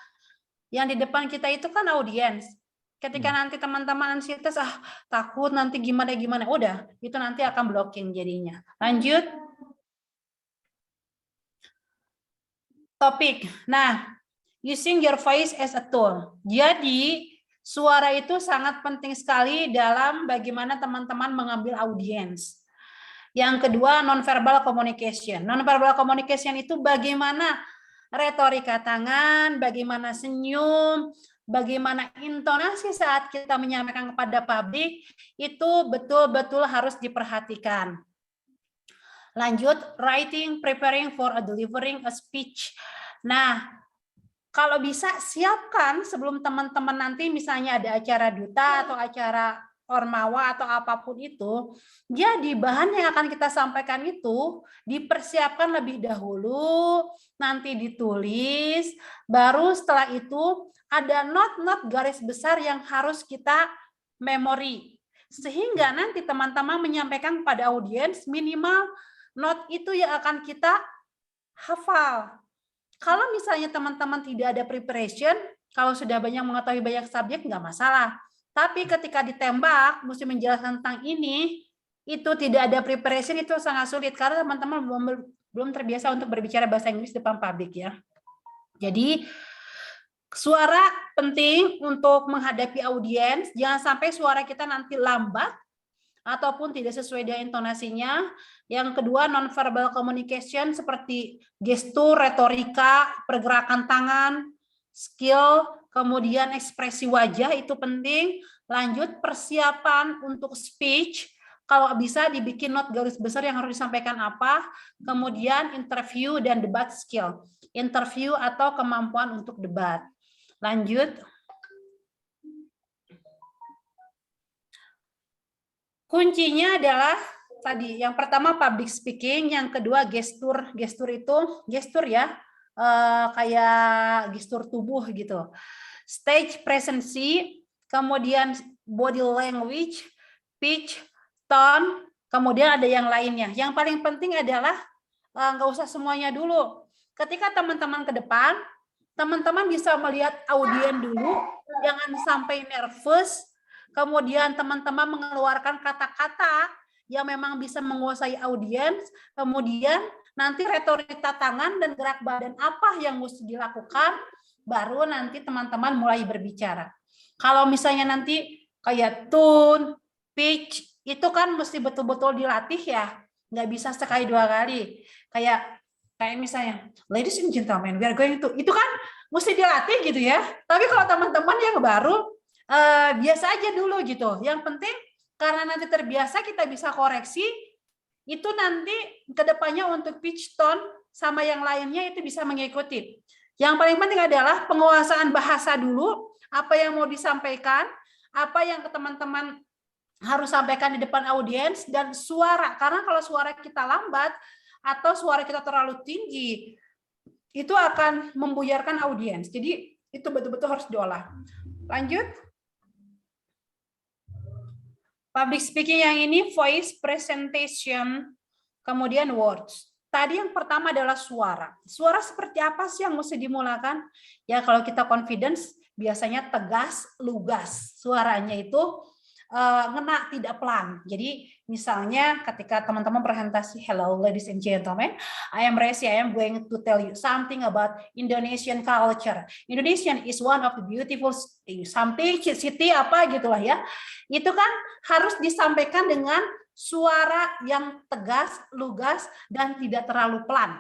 [SPEAKER 2] Yang di depan kita itu kan audiens. Ketika nanti teman-teman anxietas, takut nanti gimana, udah itu nanti akan blocking jadinya. Lanjut. Topik. Nah, using your voice as a tool. Jadi suara itu sangat penting sekali dalam bagaimana teman-teman mengambil audiens. Yang kedua, non-verbal communication. Non-verbal communication itu bagaimana retorika tangan, bagaimana senyum, bagaimana intonasi saat kita menyampaikan kepada publik, itu betul-betul harus diperhatikan. Lanjut, writing, preparing for a delivering a speech. Nah, kalau bisa siapkan sebelum teman-teman nanti misalnya ada acara duta atau acara ormawa atau apapun itu, jadi bahan yang akan kita sampaikan itu dipersiapkan lebih dahulu, nanti ditulis, baru setelah itu ada not-not garis besar yang harus kita memori. Sehingga nanti teman-teman menyampaikan pada audiens minimal not itu yang akan kita hafal. Kalau misalnya teman-teman tidak ada preparation, kalau sudah banyak mengetahui banyak subjek nggak masalah. Tapi ketika ditembak, mesti menjelaskan tentang ini, itu tidak ada preparation, itu sangat sulit karena teman-teman belum terbiasa untuk berbicara bahasa Inggris depan publik ya. Jadi suara penting untuk menghadapi audiens, jangan sampai suara kita nanti lambat ataupun tidak sesuai dengan intonasinya. Yang kedua, non-verbal communication seperti gestur, retorika, pergerakan tangan, skill, kemudian ekspresi wajah itu penting. Lanjut, persiapan untuk speech. Kalau bisa dibikin note garis besar yang harus disampaikan apa. Kemudian interview dan debat skill. Interview atau kemampuan untuk debat. Lanjut. Kuncinya adalah tadi yang pertama public speaking, yang kedua gestur. Gestur itu gestur ya, kayak gestur tubuh gitu. Stage presence, kemudian body language, pitch, tone, kemudian ada yang lainnya. Yang paling penting adalah nggak usah semuanya dulu. Ketika teman-teman ke depan, teman-teman bisa melihat audien dulu, jangan sampai nervous. Kemudian teman-teman mengeluarkan kata-kata yang memang bisa menguasai audiens, kemudian nanti retorika tangan dan gerak badan apa yang mesti dilakukan, baru nanti teman-teman mulai berbicara. Kalau misalnya nanti kayak tone, pitch, itu kan mesti betul-betul dilatih ya, nggak bisa sekali dua kali. Kayak misalnya, ladies and gentlemen, we are going to, itu kan mesti dilatih gitu ya. Tapi kalau teman-teman yang baru, biasa aja dulu gitu. Yang penting karena nanti terbiasa kita bisa koreksi, itu nanti kedepannya untuk pitch, tone, sama yang lainnya itu bisa mengikuti. Yang paling penting adalah penguasaan bahasa dulu, apa yang mau disampaikan, apa yang teman-teman harus sampaikan di depan audiens, dan suara. Karena kalau suara kita lambat atau suara kita terlalu tinggi, itu akan membuyarkan audiens. Jadi itu betul-betul harus diolah. Lanjut. Public speaking yang ini voice, presentation, kemudian words. Tadi yang pertama adalah suara. Suara seperti apa sih yang mesti dimulakan? Ya kalau kita confidence biasanya tegas, lugas. Suaranya itu ngena, tidak pelan. Jadi misalnya ketika teman-teman presentasi, hello ladies and gentlemen, I am Resi, I am going to tell you something about Indonesian culture. Indonesian is one of the beautiful something city apa gitulah ya. Itu kan harus disampaikan dengan suara yang tegas, lugas, dan tidak terlalu pelan.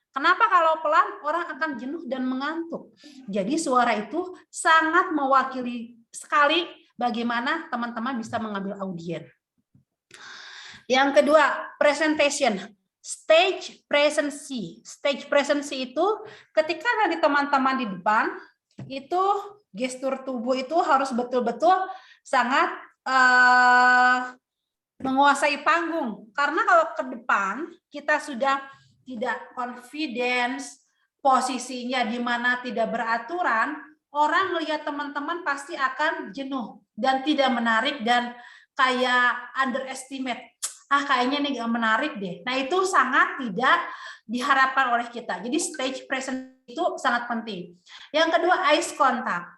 [SPEAKER 2] Kenapa kalau pelan orang akan jenuh dan mengantuk? Jadi suara itu sangat mewakili sekali bagaimana teman-teman bisa mengambil audien. Yang kedua, presentation. Stage presence. Stage presence itu ketika nanti teman-teman di depan, itu gestur tubuh itu harus betul-betul sangat menguasai panggung. Karena kalau ke depan kita sudah tidak confidence, posisinya di mana tidak beraturan, orang melihat teman-teman pasti akan jenuh dan tidak menarik dan kayak underestimate. Kayaknya ini nggak menarik deh. Nah itu sangat tidak diharapkan oleh kita. Jadi stage presence itu sangat penting. Yang kedua, eyes contact.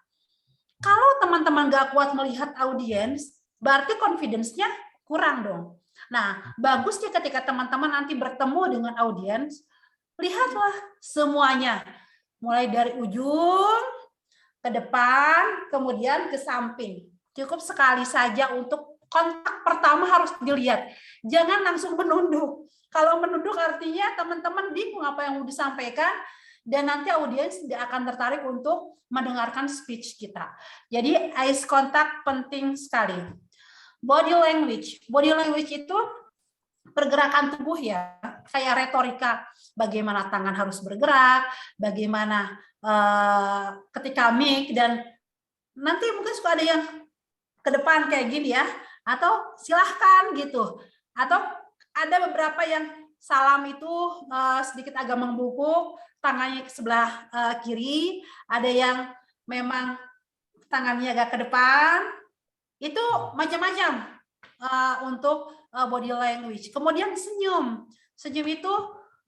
[SPEAKER 2] Kalau teman-teman nggak kuat melihat audiens, berarti confidence-nya kurang dong. Nah, bagusnya ketika teman-teman nanti bertemu dengan audiens, lihatlah semuanya. Mulai dari ujung, ke depan, kemudian ke samping. Cukup sekali saja untuk kontak pertama harus dilihat. Jangan langsung menunduk. Kalau menunduk artinya teman-teman bingung apa yang mau disampaikan, dan nanti audiens tidak akan tertarik untuk mendengarkan speech kita. Jadi eyes contact penting sekali. Body language. Body language itu pergerakan tubuh ya. kayak retorika, bagaimana tangan harus bergerak, bagaimana ketika mic, dan nanti mungkin suka ada yang ke depan kayak gini ya, atau silahkan gitu, atau ada beberapa yang salam itu sedikit agak membungkuk, tangannya ke sebelah kiri, ada yang memang tangannya agak ke depan, itu macam-macam untuk body language. Kemudian senyum itu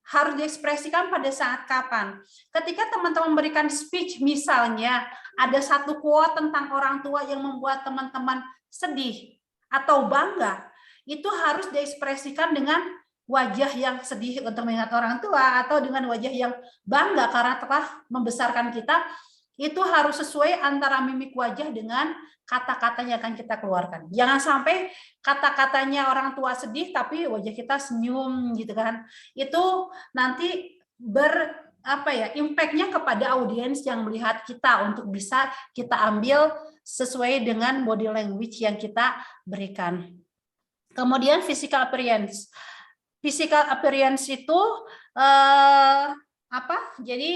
[SPEAKER 2] harus diekspresikan pada saat kapan? Ketika teman-teman memberikan speech, misalnya ada satu quote tentang orang tua yang membuat teman-teman sedih atau bangga, itu harus diekspresikan dengan wajah yang sedih untuk mengingat orang tua, atau dengan wajah yang bangga karena telah membesarkan kita. Itu harus sesuai antara mimik wajah dengan kata-kata yang akan kita keluarkan. Jangan sampai kata-katanya orang tua sedih tapi wajah kita senyum gitu kan. Itu nanti impact-nya kepada audiens yang melihat kita, untuk bisa kita ambil sesuai dengan body language yang kita berikan. Kemudian physical appearance. Physical appearance itu Jadi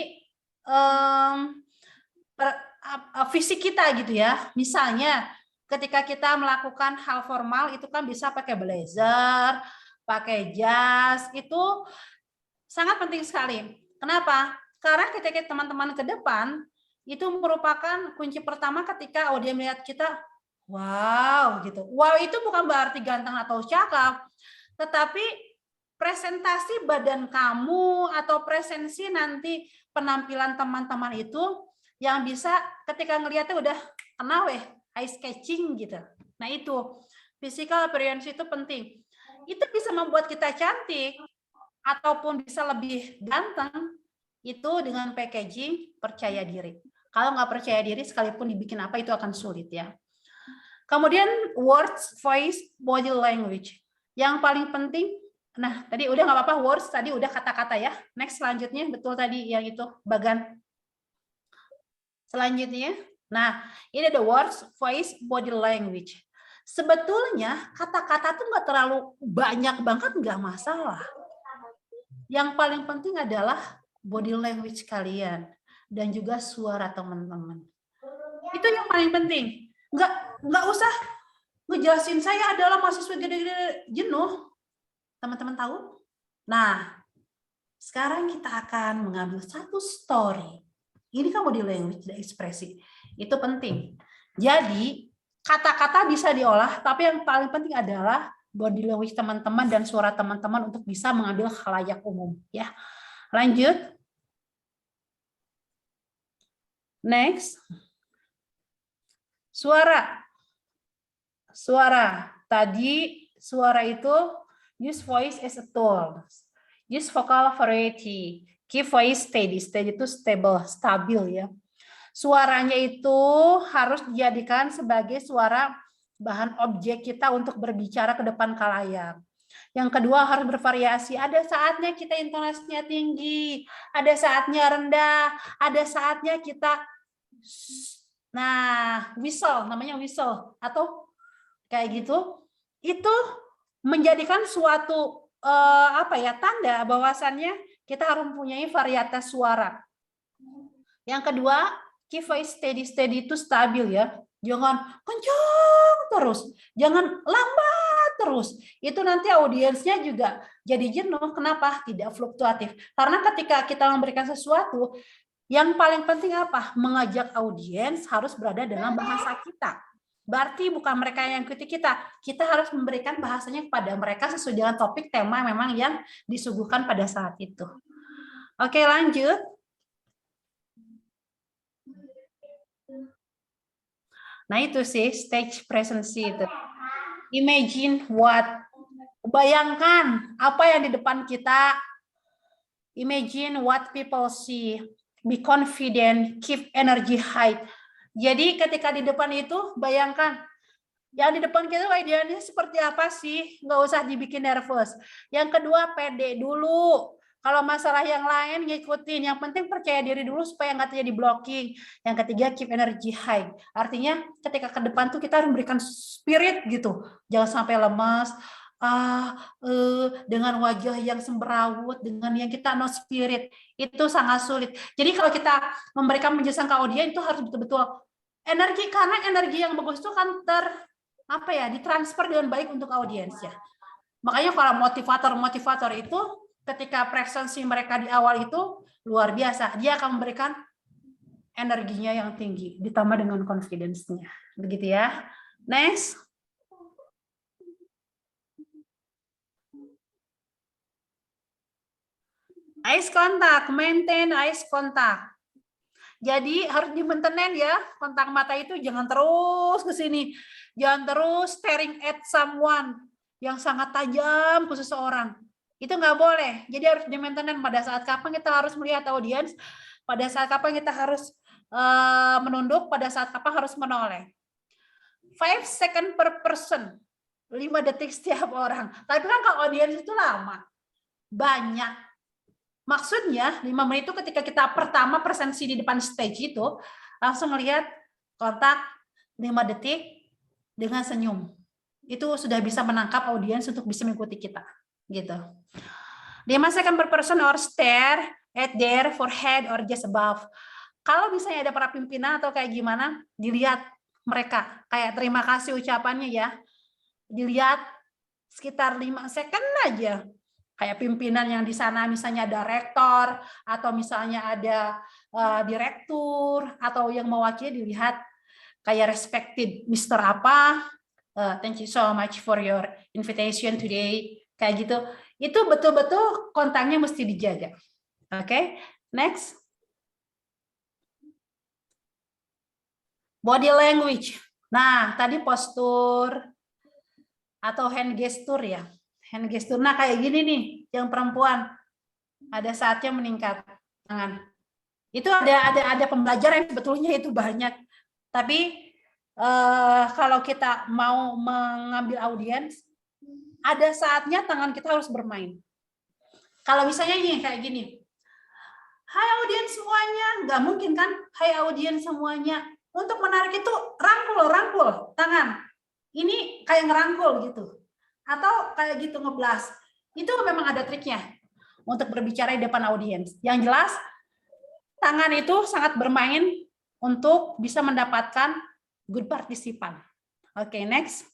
[SPEAKER 2] fisik kita gitu ya. Misalnya ketika kita melakukan hal formal itu kan bisa pakai blazer, pakai jas, itu sangat penting sekali. Kenapa? Karena ketika teman-teman ke depan, itu merupakan kunci pertama ketika dia melihat kita, wow gitu. Wow itu bukan berarti ganteng atau cakep, tetapi presentasi badan kamu atau presensi nanti penampilan teman-teman itu yang bisa ketika ngelihatnya udah kenal eye catching gitu. Nah itu physical appearance itu penting. Itu bisa membuat kita cantik ataupun bisa lebih ganteng itu dengan packaging percaya diri. Kalau nggak percaya diri sekalipun dibikin apa itu akan sulit ya. Kemudian words, voice, body language. Yang paling penting, nah tadi udah nggak apa-apa words, tadi udah kata-kata ya. Next selanjutnya betul tadi yang itu Bagan. Selanjutnya, nah ini ada words, voice, body language. Sebetulnya kata-kata tuh nggak terlalu banyak banget, nggak masalah. Yang paling penting adalah body language kalian dan juga suara teman-teman. Itu yang paling penting. Nggak usah ngejelasin saya adalah mahasiswa gede-gede jenuh. Teman-teman tahu? Nah, sekarang kita akan mengambil satu story. Ini kan body language dan ekspresi. Itu penting. Jadi, kata-kata bisa diolah, tapi yang paling penting adalah body language teman-teman dan suara teman-teman untuk bisa mengambil khalayak umum. Ya, lanjut. Next. Suara. Tadi suara itu use voice as a tool. Use vocal variety. Keep voice steady. Steady itu stabil ya. Suaranya itu harus dijadikan sebagai suara bahan objek kita untuk berbicara ke depan khalayak. Yang kedua harus bervariasi. Ada saatnya kita intonasinya tinggi, ada saatnya rendah, ada saatnya kita whistle, namanya whistle atau kayak gitu. Itu menjadikan suatu tanda bahwasannya kita harus mempunyai varietas suara. Yang kedua, keep voice steady itu stabil ya. Jangan kencang terus, jangan lambat terus. Itu nanti audiensnya juga jadi jenuh. Kenapa? Tidak fluktuatif. Karena ketika kita memberikan sesuatu, yang paling penting apa? Mengajak audiens harus berada dalam bahasa kita. Berarti bukan mereka yang ikuti kita. Kita harus memberikan bahasanya kepada mereka sesuai dengan topik tema memang yang disuguhkan pada saat itu. Oke, lanjut. Nah, itu sih stage presence itu. Imagine what. Bayangkan apa yang di depan kita. Imagine what people see. Be confident, keep energy high. Jadi ketika di depan itu, bayangkan yang di depan kita idealnya seperti apa sih? Nggak usah dibikin nervous. Yang kedua, pede dulu. Kalau masalah yang lain ngikutin. Yang penting percaya diri dulu supaya nggak terjadi blocking. Yang ketiga, keep energy high. Artinya ketika ke depan tuh kita harus memberikan spirit gitu. Jangan sampai lemas. dengan wajah yang semberawut, dengan yang kita no spirit, itu sangat sulit. Jadi kalau kita memberikan penjelasan ke audiens itu harus betul-betul energi, karena energi yang bagus itu kan ditransfer dengan baik untuk audiens ya. Makanya kalau motivator itu ketika presensi mereka di awal itu luar biasa, dia akan memberikan energinya yang tinggi ditambah dengan confidence-nya. Begitu ya. Next. Eye contact, maintain eye contact. Jadi harus di-maintain ya, kontak mata itu jangan terus ke sini. Jangan terus staring at someone yang sangat tajam ke seseorang. Itu nggak boleh. Jadi harus di-maintain pada saat kapan kita harus melihat audiens, pada saat kapan kita harus menunduk, pada saat kapan harus menoleh. 5 second per person. 5 detik setiap orang. Tapi kan kalau audiens itu lama. Banyak. Maksudnya 5 menit itu ketika kita pertama presensi di depan stage itu langsung melihat kontak 5 detik dengan senyum. Itu sudah bisa menangkap audiens untuk bisa mengikuti kita, gitu. 5 second per person or stare at their forehead or just above. Kalau misalnya ada para pimpinan atau kayak gimana, dilihat mereka kayak terima kasih ucapannya ya. Dilihat sekitar 5 second aja. Kayak pimpinan yang di sana misalnya ada rektor atau misalnya ada direktur atau yang mewakili, dilihat kayak respected Mr. apa, thank you so much for your invitation today, kayak gitu. Itu betul-betul kontaknya mesti dijaga. Oke, next. Body language. Nah, tadi postur atau hand gesture ya. Hand gesture, nah kayak gini nih, yang perempuan ada saatnya meningkat tangan. Itu ada pembelajaran yang sebetulnya itu banyak. Tapi kalau kita mau mengambil audiens, ada saatnya tangan kita harus bermain. Kalau misalnya ini kayak gini, hai audiens semuanya, nggak mungkin kan? Hai audiens semuanya. Untuk menarik itu rangkul tangan. Ini kayak ngerangkul gitu. Atau kayak gitu ngeblas. Itu memang ada triknya untuk berbicara di depan audiens. Yang jelas, tangan itu sangat bermain untuk bisa mendapatkan good partisipan. Oke, next.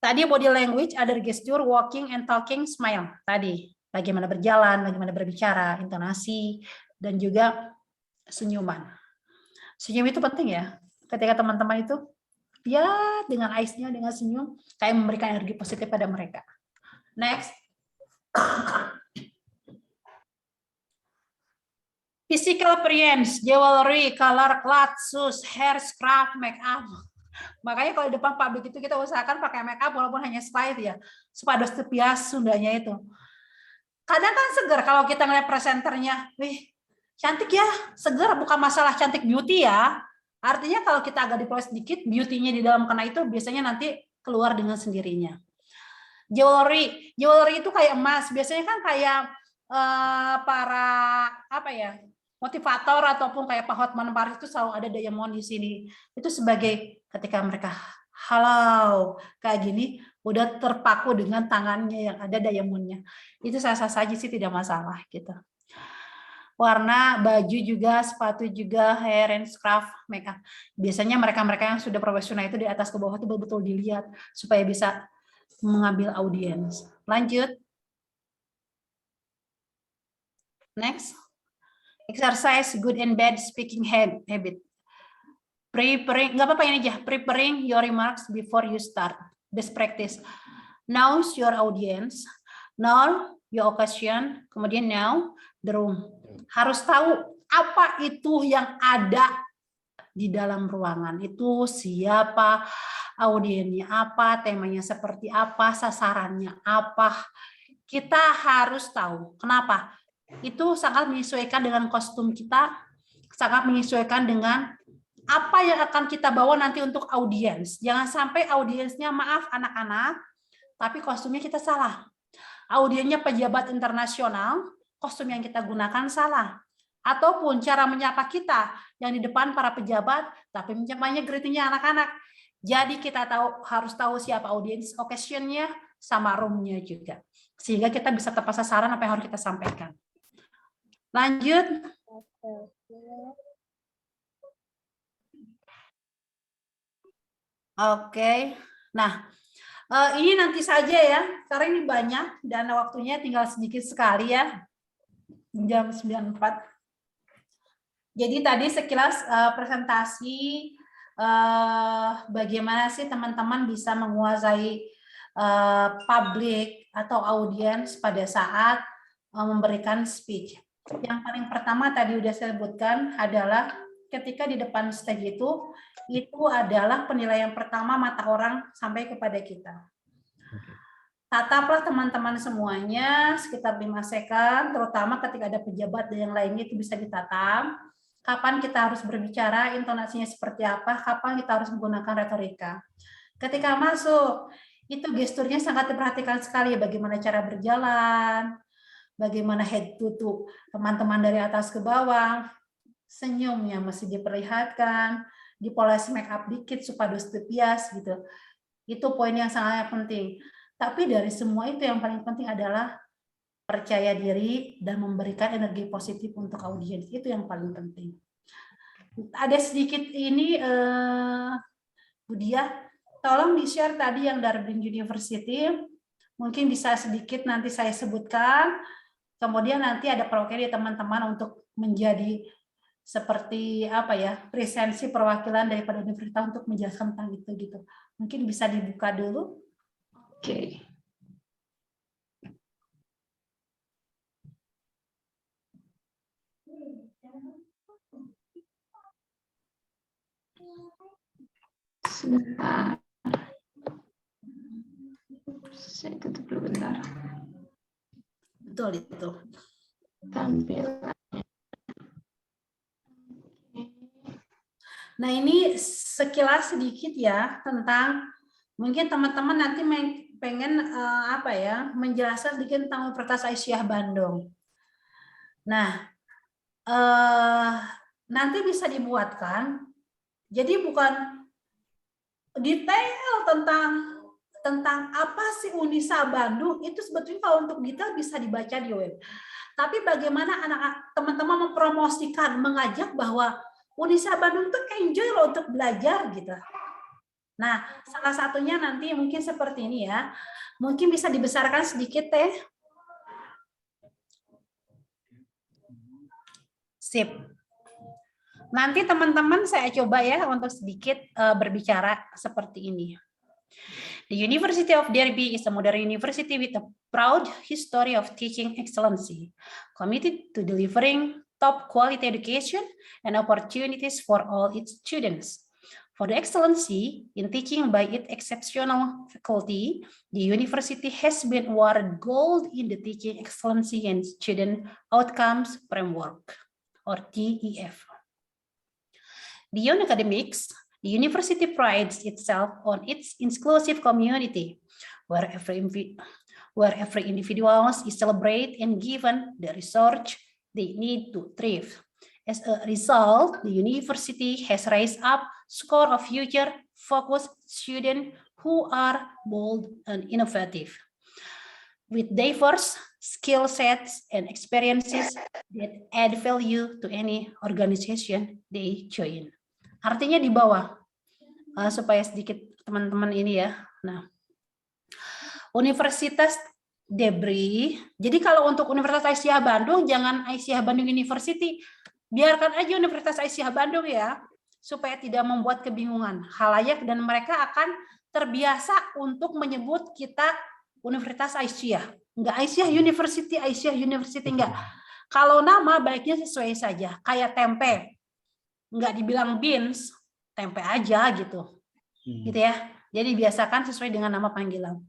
[SPEAKER 2] Tadi body language, other gesture, walking and talking, smile. Tadi bagaimana berjalan, bagaimana berbicara, intonasi, dan juga senyuman. Senyum itu penting ya. Ketika teman-teman itu ya dengan eyes-nya, dengan senyum, kayak memberikan energi positif pada mereka. Next. Physical appearance, jewelry, color, clothes, shoes, hair, scrub, make up. Makanya kalau di depan publik itu kita usahakan pakai make up walaupun hanya slide ya. Sepados tepias Sundanya itu. Kadang kan segar kalau kita ngeliat presenternya, wih, cantik ya, segar, bukan masalah cantik beauty ya. Artinya kalau kita agak dipoles sedikit, beauty-nya di dalam kena itu biasanya nanti keluar dengan sendirinya. Jewelry itu kayak emas. Biasanya kan kayak para motivator ataupun kayak Pak Hotman Paris itu selalu ada diamond di sini. Itu sebagai ketika mereka halau kayak gini, udah terpaku dengan tangannya yang ada diamondnya. Itu sah-sah saja sih, tidak masalah gitu. Warna baju juga, sepatu juga, hair and scrub, makeup. Biasanya mereka-mereka yang sudah profesional itu di atas ke bawah itu betul-betul dilihat supaya bisa mengambil audiens. Lanjut. Next. Exercise good and bad speaking habit. Preparing, nggak apa-apa ini aja. Preparing your remarks before you start. Best practice. Know your audience. Know your occasion. Kemudian know the room. Harus tahu apa itu yang ada di dalam ruangan itu, siapa audiennya, apa temanya, seperti apa, sasarannya apa. Kita harus tahu. Kenapa? Itu sangat menyesuaikan dengan kostum kita, sangat menyesuaikan dengan apa yang akan kita bawa nanti untuk audiens. Jangan sampai audiensnya, maaf anak-anak, tapi kostumnya kita salah. Audiensnya pejabat internasional, kostum yang kita gunakan salah. Ataupun cara menyapa kita yang di depan para pejabat, tapi menyapanya greetingnya anak-anak. Jadi kita harus tahu siapa audience occasion-nya sama room-nya juga. Sehingga kita bisa tepat sasaran apa yang harus kita sampaikan. Lanjut. Oke. Nah, ini nanti saja ya, karena ini banyak dan waktunya tinggal sedikit sekali ya. Jam 94. Jadi tadi sekilas presentasi bagaimana sih teman-teman bisa menguasai public atau audiens pada saat memberikan speech. Yang paling pertama tadi udah saya sebutkan adalah ketika di depan stage itu adalah penilaian pertama mata orang sampai kepada kita. Tataplah teman-teman semuanya sekitar 5 second, terutama ketika ada pejabat dan yang lainnya itu bisa ditatap. Kapan kita harus berbicara, intonasinya seperti apa, kapan kita harus menggunakan retorika. Ketika masuk, itu gesturnya sangat diperhatikan sekali, bagaimana cara berjalan, bagaimana head to toe, teman-teman dari atas ke bawah, senyumnya masih diperlihatkan, dipoles make up dikit supaya bias gitu. Itu poin yang sangat penting. Tapi dari semua itu yang paling penting adalah percaya diri dan memberikan energi positif untuk audiens, itu yang paling penting. Ada sedikit ini, Budia, tolong di-share tadi yang dari Brin University, mungkin bisa sedikit nanti saya sebutkan, kemudian nanti ada perwakilan teman-teman untuk menjadi seperti apa ya, presensi perwakilan daripada universitas untuk menjelaskan tentang itu gitu. Mungkin bisa dibuka dulu. Oke.
[SPEAKER 8] Sebentar. Saya tutup dulu bentar.
[SPEAKER 2] Betul itu.
[SPEAKER 8] Tampilan.
[SPEAKER 2] Nah, ini sekilas sedikit ya tentang mungkin teman-teman nanti pengen apa ya, menjelaskan sedikit tentang Universitas Aisyah Bandung. Nah, nanti bisa dibuatkan. Jadi bukan detail tentang apa sih Unisa Bandung, itu sebetulnya kalau untuk detail bisa dibaca di web. Tapi bagaimana teman-teman mempromosikan, mengajak bahwa Unisa Bandung tuh enjoy loh untuk belajar gitu. Nah, salah satunya nanti mungkin seperti ini ya. Mungkin bisa dibesarkan sedikit teh. Sip. Nanti teman-teman saya coba ya untuk sedikit berbicara seperti ini. The University of Derby is a modern university with a proud history of teaching excellency, committed to delivering top quality education and opportunities for all its students. For the excellency in teaching by its exceptional faculty, the university has been awarded gold in the Teaching Excellency and Student Outcomes Framework, or TEF. Beyond academics, the university prides itself on its inclusive community, where every individual is celebrated and given the research they need to thrive. As a result, the university has raised up score of future-focused students who are bold and innovative, with diverse skill sets and experiences that add value to any organization they join. Artinya di bawah, supaya sedikit teman-teman ini ya. Nah, Universitas Debri. Jadi kalau untuk Universitas Aisyah Bandung, jangan Aisyah Bandung University, biarkan aja Universitas Aisyah Bandung ya, supaya tidak membuat kebingungan khalayak dan mereka akan terbiasa untuk menyebut kita Universitas Aisyah. Enggak Aisyah University enggak. Kalau nama baiknya sesuai saja, kayak tempe. Enggak dibilang beans, tempe aja gitu. Gitu ya. Jadi biasakan sesuai dengan nama panggilan.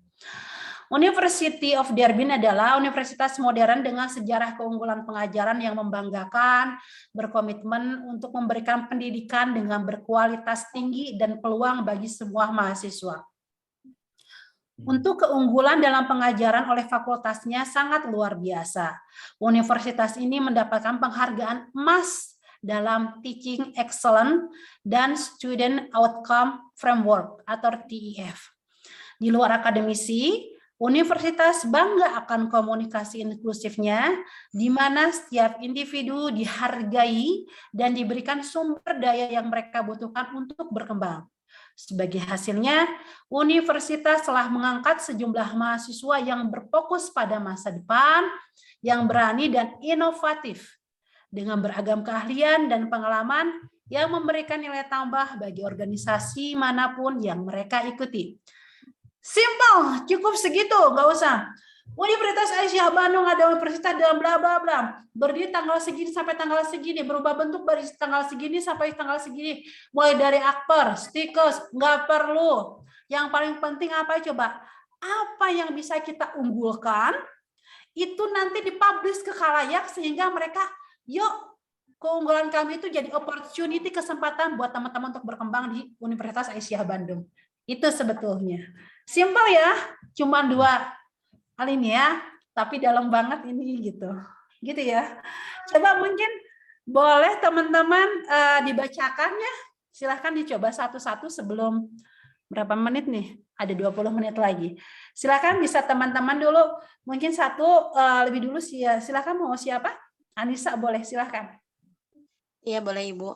[SPEAKER 2] University of Derby adalah universitas modern dengan sejarah keunggulan pengajaran yang membanggakan, berkomitmen untuk memberikan pendidikan dengan berkualitas tinggi dan peluang bagi semua mahasiswa. Untuk keunggulan dalam pengajaran oleh fakultasnya sangat luar biasa. Universitas ini mendapatkan penghargaan emas dalam Teaching Excellence dan Student Outcome Framework atau TEF. Di luar akademisi, universitas bangga akan komunikasi inklusifnya, di mana setiap individu dihargai dan diberikan sumber daya yang mereka butuhkan untuk berkembang. Sebagai hasilnya, universitas telah mengangkat sejumlah mahasiswa yang berfokus pada masa depan, yang berani dan inovatif, dengan beragam keahlian dan pengalaman yang memberikan nilai tambah bagi organisasi manapun yang mereka ikuti. Simple, cukup segitu, nggak usah. Universitas Aisyah Bandung ada universitas dalam bla bla bla. Berdiri tanggal segini sampai tanggal segini, berubah bentuk dari tanggal segini sampai tanggal segini. Mulai dari akper, stickers, nggak perlu. Yang paling penting apa coba? Apa yang bisa kita unggulkan, itu nanti dipublish ke khalayak sehingga mereka, yuk keunggulan kami itu jadi opportunity, kesempatan buat teman-teman untuk berkembang di Universitas Aisyah Bandung. Itu sebetulnya. Simpel ya, cuma 2 alinea, tapi dalam banget ini gitu. Gitu ya. Coba mungkin boleh teman-teman dibacakan ya. Silahkan dicoba satu-satu sebelum berapa menit nih? Ada 20 menit lagi. Silahkan bisa teman-teman dulu. Mungkin satu lebih dulu sih ya. Silahkan mau siapa? Anissa boleh, silahkan.
[SPEAKER 3] Iya, boleh Ibu.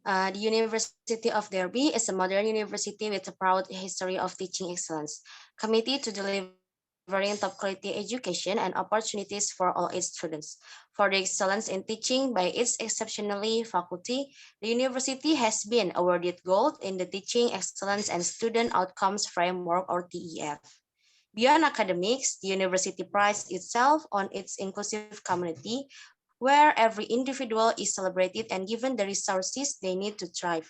[SPEAKER 3] The University of Derby is a modern university with a proud history of teaching excellence, committed to delivering top quality education and opportunities for all its students. For the excellence in teaching by its exceptionally faculty, the university has been awarded gold in the Teaching Excellence and Student Outcomes Framework or TEF. Beyond academics, the university prides itself on its inclusive community, where every individual is celebrated and given the resources they need to thrive.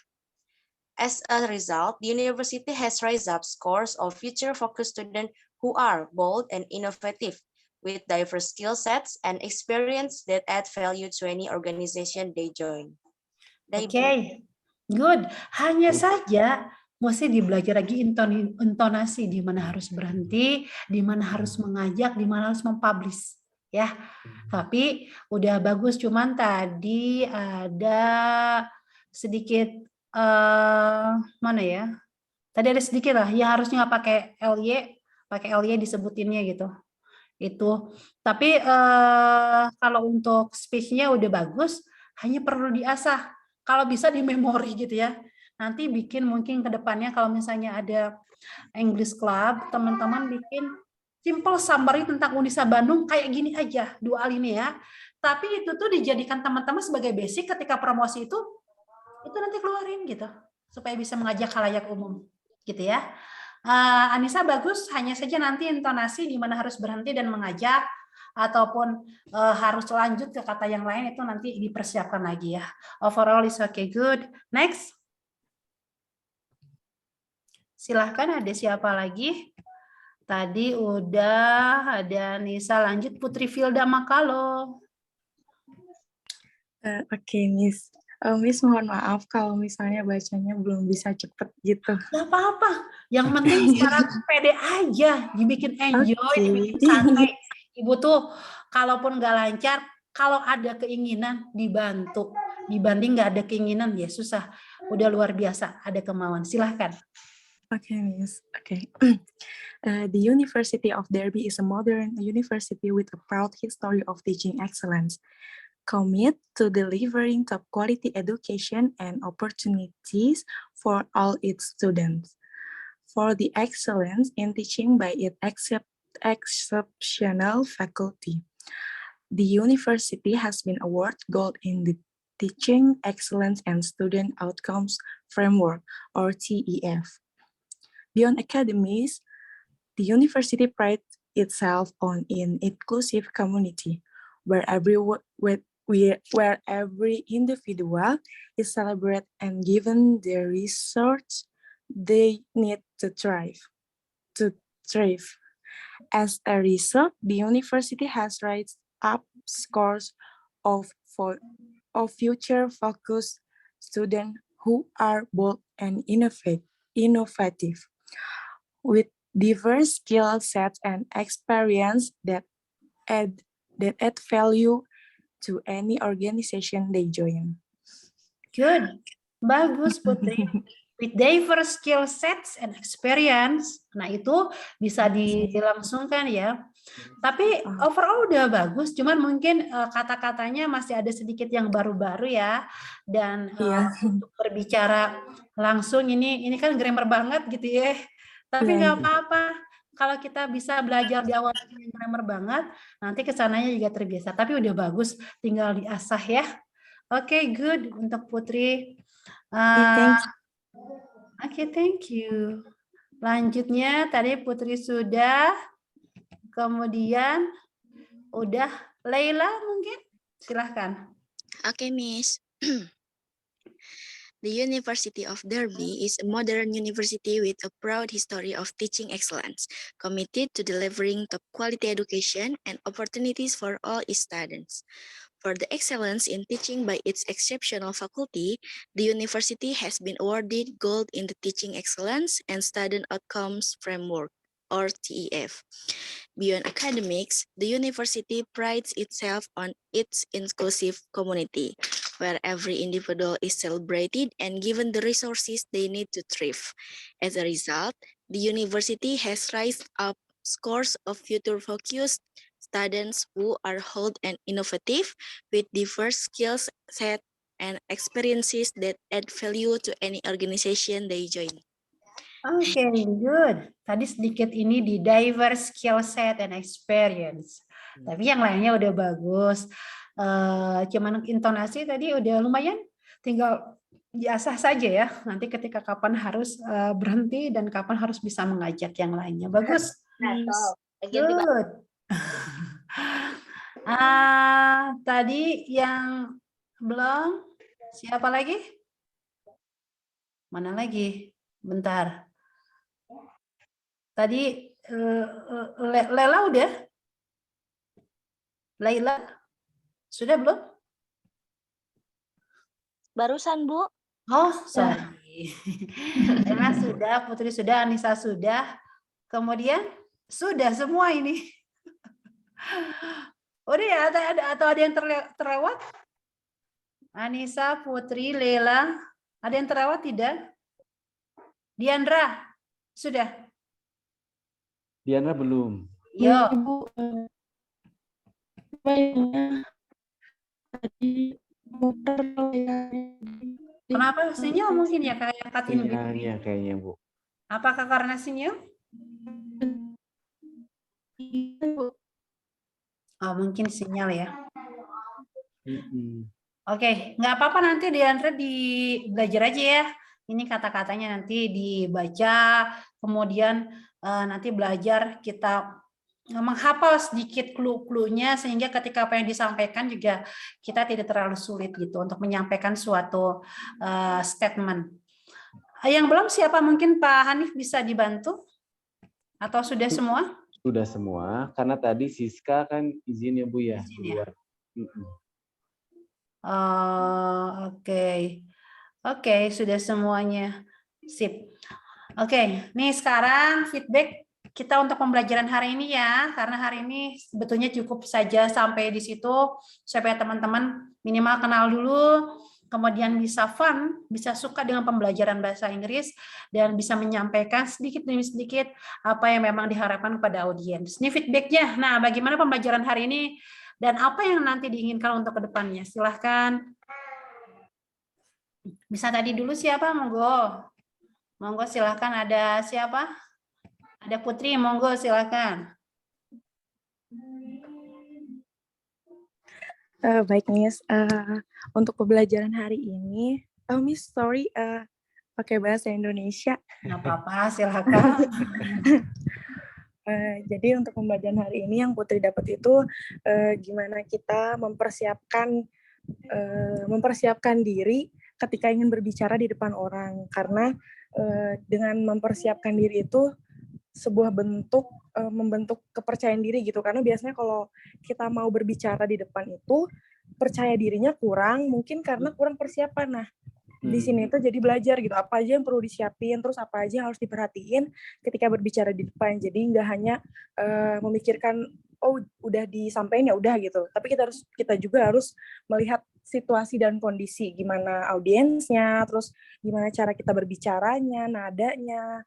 [SPEAKER 3] As a result, the university has raised up scores of future-focused students who are bold and innovative, with diverse skill sets and experience that add value to any organization they join.
[SPEAKER 2] Oke, good. Hanya saja mesti dibelajar lagi intonasi, di mana harus berhenti, di mana harus mengajak, di mana harus mempublish. Ya, tapi udah bagus, cuman tadi ada sedikit mana ya? Tadi ada sedikit lah, ya harusnya nggak pakai LY disebutinnya gitu. Itu. Tapi kalau untuk speech-nya udah bagus, hanya perlu diasah. Kalau bisa di memori gitu ya. Nanti bikin mungkin ke depannya kalau misalnya ada English Club, teman-teman bikin simple summary tentang Unisa Bandung kayak gini aja, 2 alinea. Tapi itu tuh dijadikan teman-teman sebagai basic ketika promosi itu nanti keluarin gitu, supaya bisa mengajak khalayak umum, gitu ya. Anissa bagus, hanya saja nanti intonasi di mana harus berhenti dan mengajak, ataupun harus lanjut ke kata yang lain itu nanti dipersiapkan lagi ya. Overall is okay, good. Next. Silahkan, ada siapa lagi? Tadi udah ada Nisa, lanjut Putri Filda Makalo.
[SPEAKER 7] Oke, Miss. Miss mohon maaf kalau misalnya bacanya belum bisa cepet gitu.
[SPEAKER 2] Gak apa-apa. Yang penting sekarang pede aja, dibikin enjoy, dibikin santai. Ibu tuh kalaupun nggak lancar, kalau ada keinginan dibantu. Dibanding nggak ada keinginan ya susah. Udah luar biasa, ada kemauan. Silahkan.
[SPEAKER 7] Okay, Miss. Okay. The University of Derby is a modern university with a proud history of teaching excellence, commit to delivering top quality education and opportunities for all its students. For the excellence in teaching by its exceptional faculty, the university has been awarded gold in the Teaching Excellence and Student Outcomes Framework, or TEF. Beyond academies, the university prides itself on an inclusive community where every individual is celebrated and given the resources they need to thrive. As a result, the university has raised up scores of future-focused students who are bold and innovative, with diverse skill sets and experience that add value to any organization they join.
[SPEAKER 2] Good. Bagus, Putri. With diverse skill sets and experience. Nah, itu bisa dilangsungkan ya. Tapi overall udah bagus, cuman mungkin kata-katanya masih ada sedikit yang baru-baru ya. Dan untuk berbicara langsung ini kan grammar banget gitu ya. Tapi nggak apa-apa. Kalau kita bisa belajar di awal yang grammar banget, nanti kesananya juga terbiasa. Tapi udah bagus, tinggal diasah ya. Oke, good untuk Putri. Oke, thank you. Lanjutnya tadi Putri sudah, kemudian udah Leila mungkin, silahkan.
[SPEAKER 5] Okay, Miss. The University of Derby is a modern university with a proud history of teaching excellence, committed to delivering top quality education and opportunities for all its students. For the excellence in teaching by its exceptional faculty, the university has been awarded Gold in the Teaching Excellence and Student Outcomes Framework, or TEF. Beyond academics, the university prides itself on its inclusive community, where every individual is celebrated and given the resources they need to thrive. As a result, the university has raised up scores of future-focused students who are bold and innovative with diverse skills set and experiences that add value to any organization they join.
[SPEAKER 2] Oke, good. Tadi sedikit ini di diverse skill set and experience. Tapi yang lainnya udah bagus. Cuman intonasi tadi udah lumayan. Tinggal diasah saja ya. Nanti ketika kapan harus berhenti dan kapan harus bisa mengajak yang lainnya. Bagus. Good. Tadi yang belum, siapa lagi? Mana lagi? Bentar. Tadi Lela udah? Laila sudah belum?
[SPEAKER 10] Barusan, Bu.
[SPEAKER 2] Oh, sorry. Lela sudah, Putri sudah, Anissa sudah. Kemudian sudah semua ini. Udah ya, atau ada yang terlewat? Anissa, Putri, Lela, ada yang terlewat tidak? Diandra, sudah?
[SPEAKER 1] Diandra belum.
[SPEAKER 2] Yo. Kenapa sinyal mungkin ya kayak katin
[SPEAKER 1] Sinyalnya kayaknya, Bu.
[SPEAKER 2] Apakah karena sinyal? Oh, mungkin sinyal ya. Oke, nggak apa-apa, nanti Diandra belajar aja ya. Ini kata-katanya nanti dibaca, kemudian nanti belajar kita menghafal sedikit clue-cluenya sehingga ketika apa yang disampaikan juga kita tidak terlalu sulit gitu untuk menyampaikan suatu statement. Yang belum siapa, mungkin Pak Hanif bisa dibantu? Atau sudah semua?
[SPEAKER 1] Sudah semua, karena tadi Siska kan izin ya Bu ya.
[SPEAKER 2] Oke, sudah semuanya. Sip. Oke, nih sekarang feedback kita untuk pembelajaran hari ini ya, karena hari ini sebetulnya cukup saja sampai di situ supaya teman-teman minimal kenal dulu, kemudian bisa fun, bisa suka dengan pembelajaran bahasa Inggris, dan bisa menyampaikan sedikit demi sedikit apa yang memang diharapkan kepada audiens. Ini feedbacknya. Nah, bagaimana pembelajaran hari ini dan apa yang nanti diinginkan untuk kedepannya? Silahkan. Bisa tadi dulu siapa? Monggo. Monggo silahkan, ada siapa? Ada Putri, monggo silahkan.
[SPEAKER 7] Baik, Miss. Untuk pembelajaran hari ini, Miss, sorry, pakai bahasa Indonesia.
[SPEAKER 2] Nggak apa-apa, silahkan.
[SPEAKER 7] Jadi untuk pembelajaran hari ini yang Putri dapat itu gimana kita mempersiapkan diri ketika ingin berbicara di depan orang, karena dengan mempersiapkan diri itu sebuah membentuk kepercayaan diri gitu, karena biasanya kalau kita mau berbicara di depan itu percaya dirinya kurang, mungkin karena kurang persiapan. Nah, di sini itu jadi belajar gitu, apa aja yang perlu disiapin, terus apa aja yang harus diperhatiin ketika berbicara di depan. Jadi nggak hanya memikirkan oh udah disampaikan ya udah gitu. Tapi kita juga harus melihat situasi dan kondisi, gimana audiensnya, terus gimana cara kita berbicaranya, nadanya,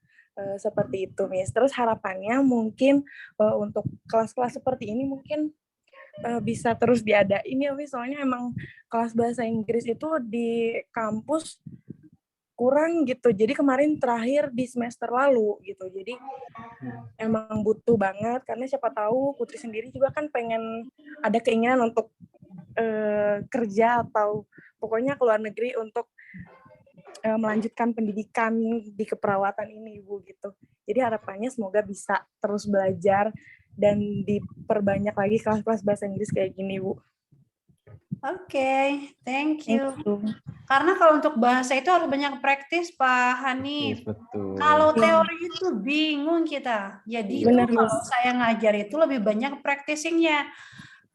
[SPEAKER 7] seperti itu, Miss. Terus harapannya mungkin untuk kelas-kelas seperti ini mungkin bisa terus diadain ya, Miss. Soalnya emang kelas bahasa Inggris itu di kampus kurang gitu. Jadi kemarin terakhir di semester lalu gitu. Jadi emang butuh banget, karena siapa tahu Putri sendiri juga kan pengen ada keinginan untuk kerja atau pokoknya keluar negeri untuk melanjutkan pendidikan di keperawatan ini, Ibu gitu. Jadi harapannya semoga bisa terus belajar dan diperbanyak lagi kelas-kelas bahasa Inggris kayak gini, Bu.
[SPEAKER 2] Oke, thank you. Karena kalau untuk bahasa itu harus banyak praktis, Pak Hanif.
[SPEAKER 1] Betul.
[SPEAKER 2] Kalau teori itu bingung kita. Jadi itu kalau saya ngajar itu lebih banyak practicing-nya.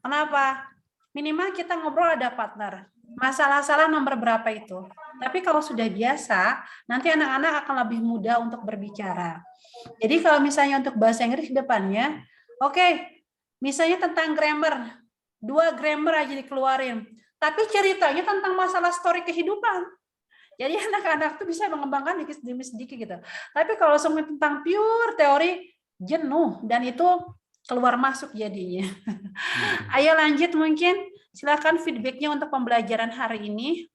[SPEAKER 2] Kenapa? Minimal kita ngobrol ada partner. Masalah-salah nomor berapa itu. Tapi kalau sudah biasa, nanti anak-anak akan lebih mudah untuk berbicara. Jadi kalau misalnya untuk bahasa Inggris ke depannya, oke, misalnya tentang grammar, 2 grammar aja dikeluarin. Tapi ceritanya tentang masalah story kehidupan. Jadi anak-anak tuh bisa mengembangkan sedikit gitu. Tapi kalau semua tentang pure teori, jenuh. Dan itu keluar masuk jadinya. Ayo lanjut mungkin. Silakan feedbacknya untuk pembelajaran hari ini.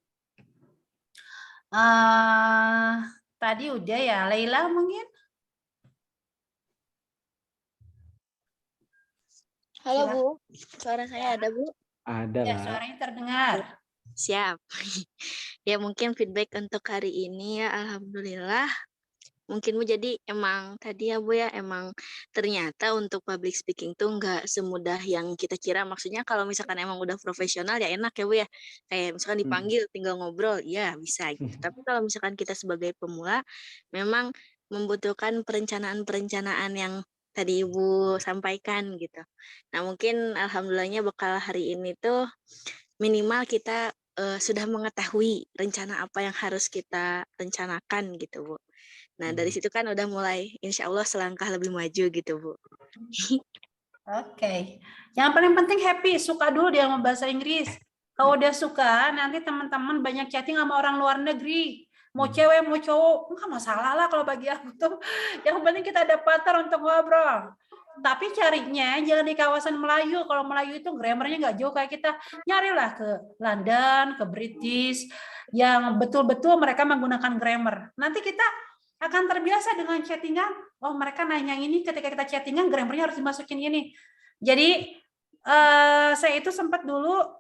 [SPEAKER 2] Tadi udah ya, Laila mungkin?
[SPEAKER 5] Halo Bu, suara saya ada Bu?
[SPEAKER 1] Ada
[SPEAKER 2] Ya,
[SPEAKER 1] lah.
[SPEAKER 2] suaranya terdengar.
[SPEAKER 5] Siap. Ya mungkin feedback untuk hari ini ya, alhamdulillah. Mungkin Bu jadi emang tadi ya Bu ya, emang ternyata untuk public speaking tuh nggak semudah yang kita kira. Maksudnya kalau misalkan emang udah profesional ya enak ya Bu ya. Kayak misalkan dipanggil tinggal ngobrol, ya bisa gitu. Tapi kalau misalkan kita sebagai pemula, memang membutuhkan perencanaan-perencanaan yang tadi Ibu sampaikan gitu. Nah mungkin alhamdulillahnya bekal hari ini tuh minimal kita sudah mengetahui rencana apa yang harus kita rencanakan gitu Bu. Nah dari situ kan udah mulai insya Allah selangkah lebih maju gitu Bu.
[SPEAKER 2] Oke. Yang paling penting happy, suka dulu dia sama bahasa Inggris. Kalau udah suka, nanti teman-teman banyak chatting sama orang luar negeri. Mau cewek, mau cowok, nggak masalah lah kalau bagi aku tuh. Yang penting kita ada partner untuk ngobrol. Tapi carinya jangan di kawasan Melayu. Kalau Melayu itu grammarnya nggak jauh kayak kita. Nyarilah ke London, ke British, yang betul-betul mereka menggunakan grammar. Nanti kita akan terbiasa dengan chattingan. Oh, mereka nanya ini, ketika kita chattingan, grammarnya harus dimasukin ini. Jadi, saya itu sempat dulu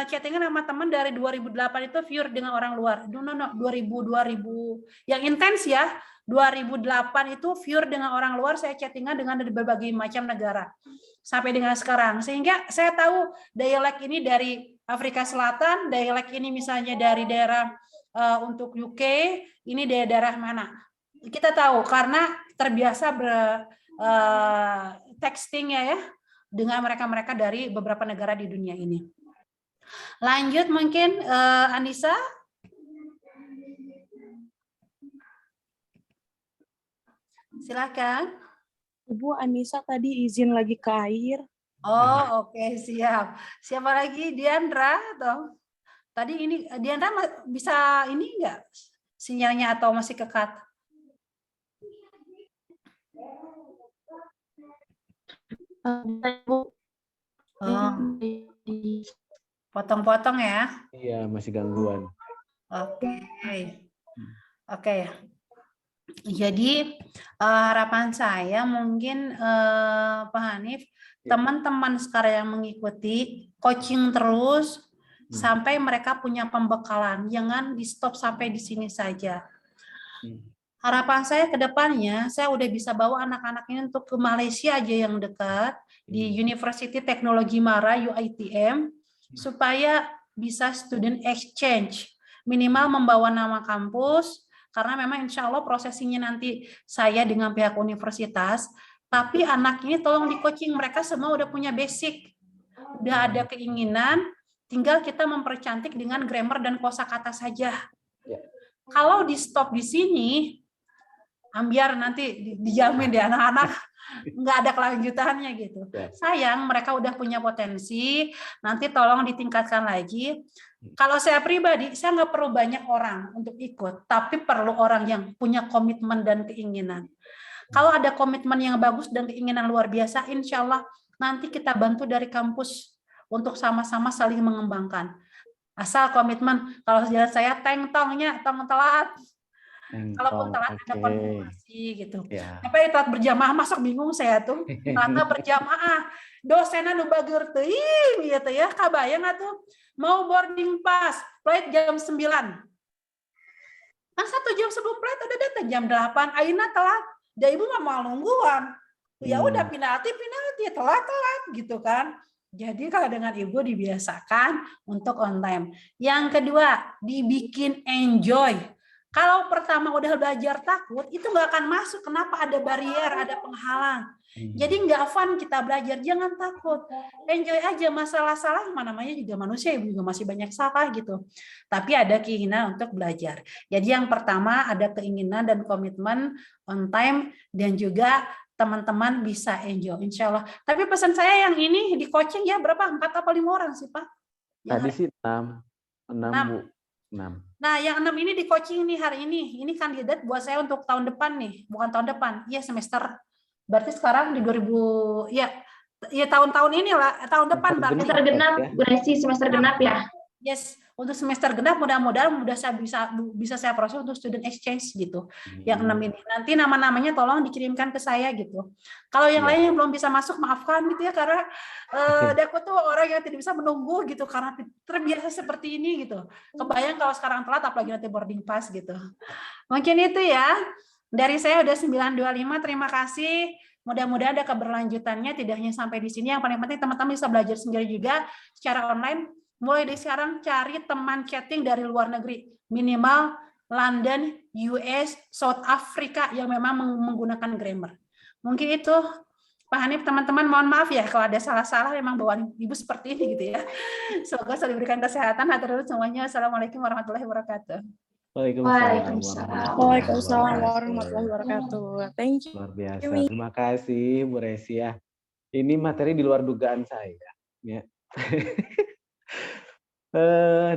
[SPEAKER 2] chattingan sama teman dari 2008 itu viewer dengan orang luar. No, 2000 yang intens ya. 2008 itu viewer dengan orang luar, saya chattingan dengan dari berbagai macam negara. Sampai dengan sekarang. Sehingga saya tahu dialek ini dari Afrika Selatan, dialek ini misalnya dari daerah untuk UK, ini daerah mana. Kita tahu karena terbiasa texting ya dengan mereka-mereka dari beberapa negara di dunia ini. Lanjut mungkin Anissa. Silakan.
[SPEAKER 7] Ibu Anissa tadi izin lagi ke air.
[SPEAKER 2] Oh, oke, siap. Siapa lagi? Diandra atau tadi ini Diandra bisa ini enggak sinyalnya atau masih kekat? Oh. Potong-potong ya?
[SPEAKER 1] Iya, masih gangguan.
[SPEAKER 2] Oke. Oke. Jadi harapan saya mungkin Pak Hanif, teman-teman sekarang yang mengikuti coaching terus sampai mereka punya pembekalan, jangan di stop sampai di sini saja. Harapan saya ke depannya, saya udah bisa bawa anak-anak ini untuk ke Malaysia aja yang dekat, di University Teknologi Mara, UITM, supaya bisa student exchange. Minimal membawa nama kampus, karena memang insya Allah prosesinya nanti saya dengan pihak universitas, tapi anak ini tolong di coaching, mereka semua udah punya basic, udah ada keinginan, tinggal kita mempercantik dengan grammar dan kosakata saja. Kalau di stop di sini, ambiar nanti dijamin deh anak-anak nggak ada kelanjutannya gitu.
[SPEAKER 1] Ya.
[SPEAKER 2] Sayang, mereka udah punya potensi, nanti tolong ditingkatkan lagi. Kalau saya pribadi, saya nggak perlu banyak orang untuk ikut, tapi perlu orang yang punya komitmen dan keinginan. Kalau ada komitmen yang bagus dan keinginan luar biasa, insya Allah nanti kita bantu dari kampus untuk sama-sama saling mengembangkan. Asal komitmen, kalau jalan saya teng-tongnya, tong telat. Kalaupun telat ada konfirmasi gitu.
[SPEAKER 1] Ya.
[SPEAKER 2] Tapi telat berjamaah masuk bingung saya tuh. Ternyata berjamaah dosennya nu bager teuing gitu ya. Kabayang atuh mau boarding pass, flight jam 9. Kan 1 jam sebelum flight ada datang jam 8, ayeuna telat. Da ibu mah mau nungguan. Ya udah penalti telat gitu kan. Jadi kalau dengan ibu dibiasakan untuk on time. Yang kedua, dibikin enjoy. Kalau pertama udah belajar takut, itu nggak akan masuk. Kenapa? Ada barier, ada penghalang. Jadi nggak fun kita belajar, jangan takut. Enjoy aja, masalah-salah, namanya juga manusia, ibu juga masih banyak salah gitu. Tapi ada keinginan untuk belajar. Jadi yang pertama ada keinginan dan komitmen on time, dan juga teman-teman bisa enjoy, insya Allah. Tapi pesan saya yang ini di coaching ya berapa? 4 atau 5 orang sih Pak?
[SPEAKER 1] Tadi sih 6 Bu. 6.
[SPEAKER 2] Nah, yang 6 ini di coaching nih hari ini. Ini kandidat buat saya untuk tahun depan nih, bukan tahun depan. Iya, semester. Berarti sekarang di 2000 ya tahun-tahun inilah, tahun depan berarti.
[SPEAKER 8] Semester genap, Bu Resi, semester genap ya.
[SPEAKER 2] Yes, untuk semester genap mudah-mudahan saya bisa saya proses untuk student exchange gitu. Yang 6 ini. Nanti nama-namanya tolong dikirimkan ke saya gitu. Kalau yang lain yang belum bisa masuk maafkan gitu ya, karena aku tuh orang yang tidak bisa menunggu gitu karena terbiasa seperti ini gitu. Kebayang kalau sekarang telat apalagi nanti boarding pass gitu. Mungkin itu ya. Dari saya udah 925, terima kasih. Mudah-mudahan ada keberlanjutannya, tidak hanya sampai di sini. Yang paling penting teman-teman bisa belajar sendiri juga secara online. Mulai dari sekarang cari teman chatting dari luar negeri. Minimal London, US, South Africa yang memang menggunakan grammar. Mungkin itu, Pak Hanif, teman-teman mohon maaf ya kalau ada salah-salah, memang bawaan ibu seperti ini gitu ya. Semoga selalu diberikan kesehatan. Hatur nuhun semuanya. Assalamualaikum warahmatullahi wabarakatuh.
[SPEAKER 7] Waalaikumsalam warahmatullahi wabarakatuh. Thank you.
[SPEAKER 1] Luar biasa. Terima kasih Bu Resi ya. Ini materi di luar dugaan saya. Ya.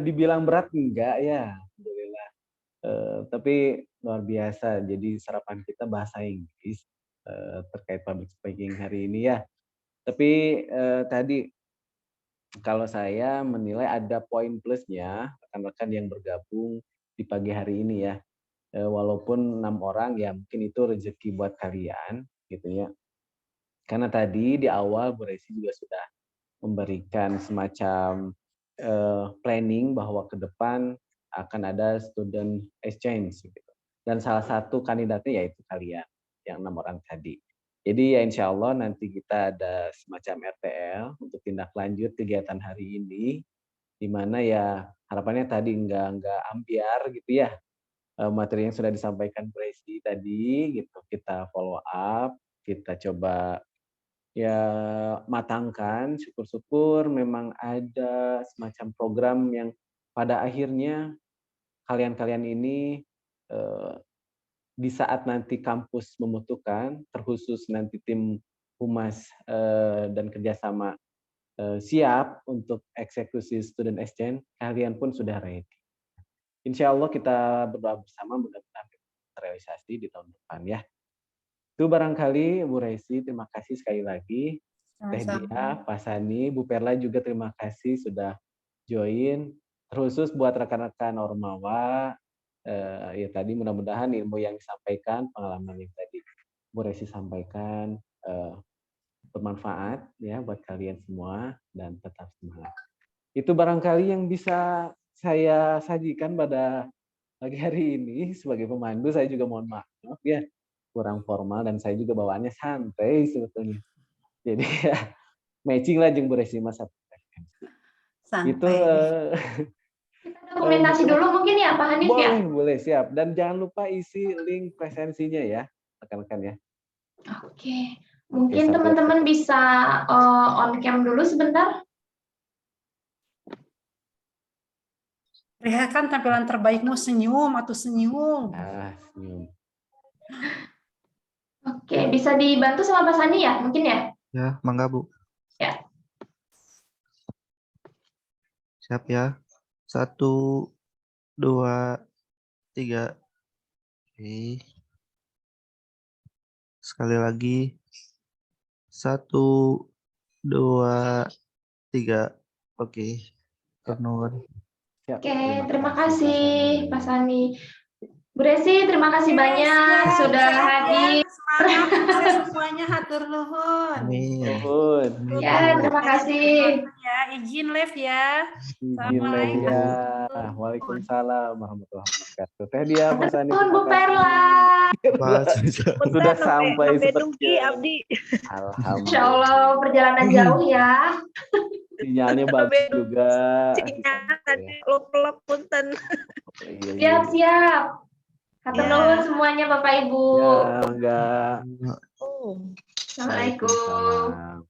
[SPEAKER 1] Dibilang berat enggak ya, alhamdulillah. Tapi luar biasa. Jadi sarapan kita bahasa Inggris terkait public speaking hari ini ya. Tapi tadi kalau saya menilai ada poin plusnya rekan-rekan yang bergabung di pagi hari ini ya. Walaupun 6 orang ya mungkin itu rezeki buat kalian gitu ya. Karena tadi di awal Bu Resi juga sudah memberikan semacam planning bahwa ke depan akan ada student exchange gitu. Dan salah satu kandidatnya yaitu kalian yang 6 orang tadi. Jadi ya insya Allah nanti kita ada semacam RTL untuk tindak lanjut kegiatan hari ini, di mana ya harapannya tadi nggak ambiar gitu ya, materi yang sudah disampaikan Bu Resi tadi gitu kita follow up, kita coba ya matangkan, syukur-syukur memang ada semacam program yang pada akhirnya kalian-kalian ini di saat nanti kampus membutuhkan, terkhusus nanti tim humas dan kerjasama siap untuk eksekusi student exchange, kalian pun sudah ready. Insya Allah kita berdoa bersama mudah-mudahan terrealisasi di tahun depan ya. Itu barangkali Bu Resi, terima kasih sekali lagi. Teh Dia, Pak Sani, Bu Perla juga terima kasih sudah join. Terkhusus buat rekan-rekan Ormawa, ya tadi mudah-mudahan ilmu yang disampaikan, pengalaman yang tadi Bu Resi sampaikan bermanfaat ya buat kalian semua dan tetap semangat. Itu barangkali yang bisa saya sajikan pada pagi hari ini sebagai pemandu. Saya juga mohon maaf ya kurang formal dan saya juga bawaannya santai sebetulnya. Jadi ya matching lah jeung Bu Resi masa santai. Itu
[SPEAKER 8] dokumentasi dulu mungkin ya Pak Hanif ya?
[SPEAKER 1] Boleh, siap. Dan jangan lupa isi link presensinya ya, rekan-rekan ya.
[SPEAKER 8] Oke. Mungkin teman-teman bisa on cam dulu sebentar.
[SPEAKER 2] Perlihatkan tampilan terbaikmu, senyum atau senyum.
[SPEAKER 1] Senyum.
[SPEAKER 8] Oke, bisa dibantu sama Pak Sani ya? Mungkin ya?
[SPEAKER 10] Ya, mangga Bu.
[SPEAKER 8] Ya.
[SPEAKER 10] Siap ya. 1, 2, 3. Oke. Sekali lagi. 1, 2, 3. Oke. Turnover.
[SPEAKER 8] Oke, terima kasih Pak Sani. Bu Desi, terima kasih banyak sudah hadir.
[SPEAKER 2] Semangat semuanya, hatur nuhun.
[SPEAKER 10] Amin.
[SPEAKER 8] Ya, terima kasih.
[SPEAKER 2] Ya, izin live ya.
[SPEAKER 1] Izin ya. Waalaikumsalam warahmatullahi wabarakatuh. Teh dia Mas Ani.
[SPEAKER 8] Bu Perla.
[SPEAKER 1] Sudah sampai seperti
[SPEAKER 11] Abdi.
[SPEAKER 1] Alhamdulillah.
[SPEAKER 8] Insya Allah perjalanan jauh ya.
[SPEAKER 1] Sinyalnya bagus juga.
[SPEAKER 11] Sinyal tadi lop-lop punten.
[SPEAKER 8] Siap. Hatur nuhun semuanya Bapak Ibu.
[SPEAKER 1] Ya, enggak.
[SPEAKER 8] Assalamualaikum.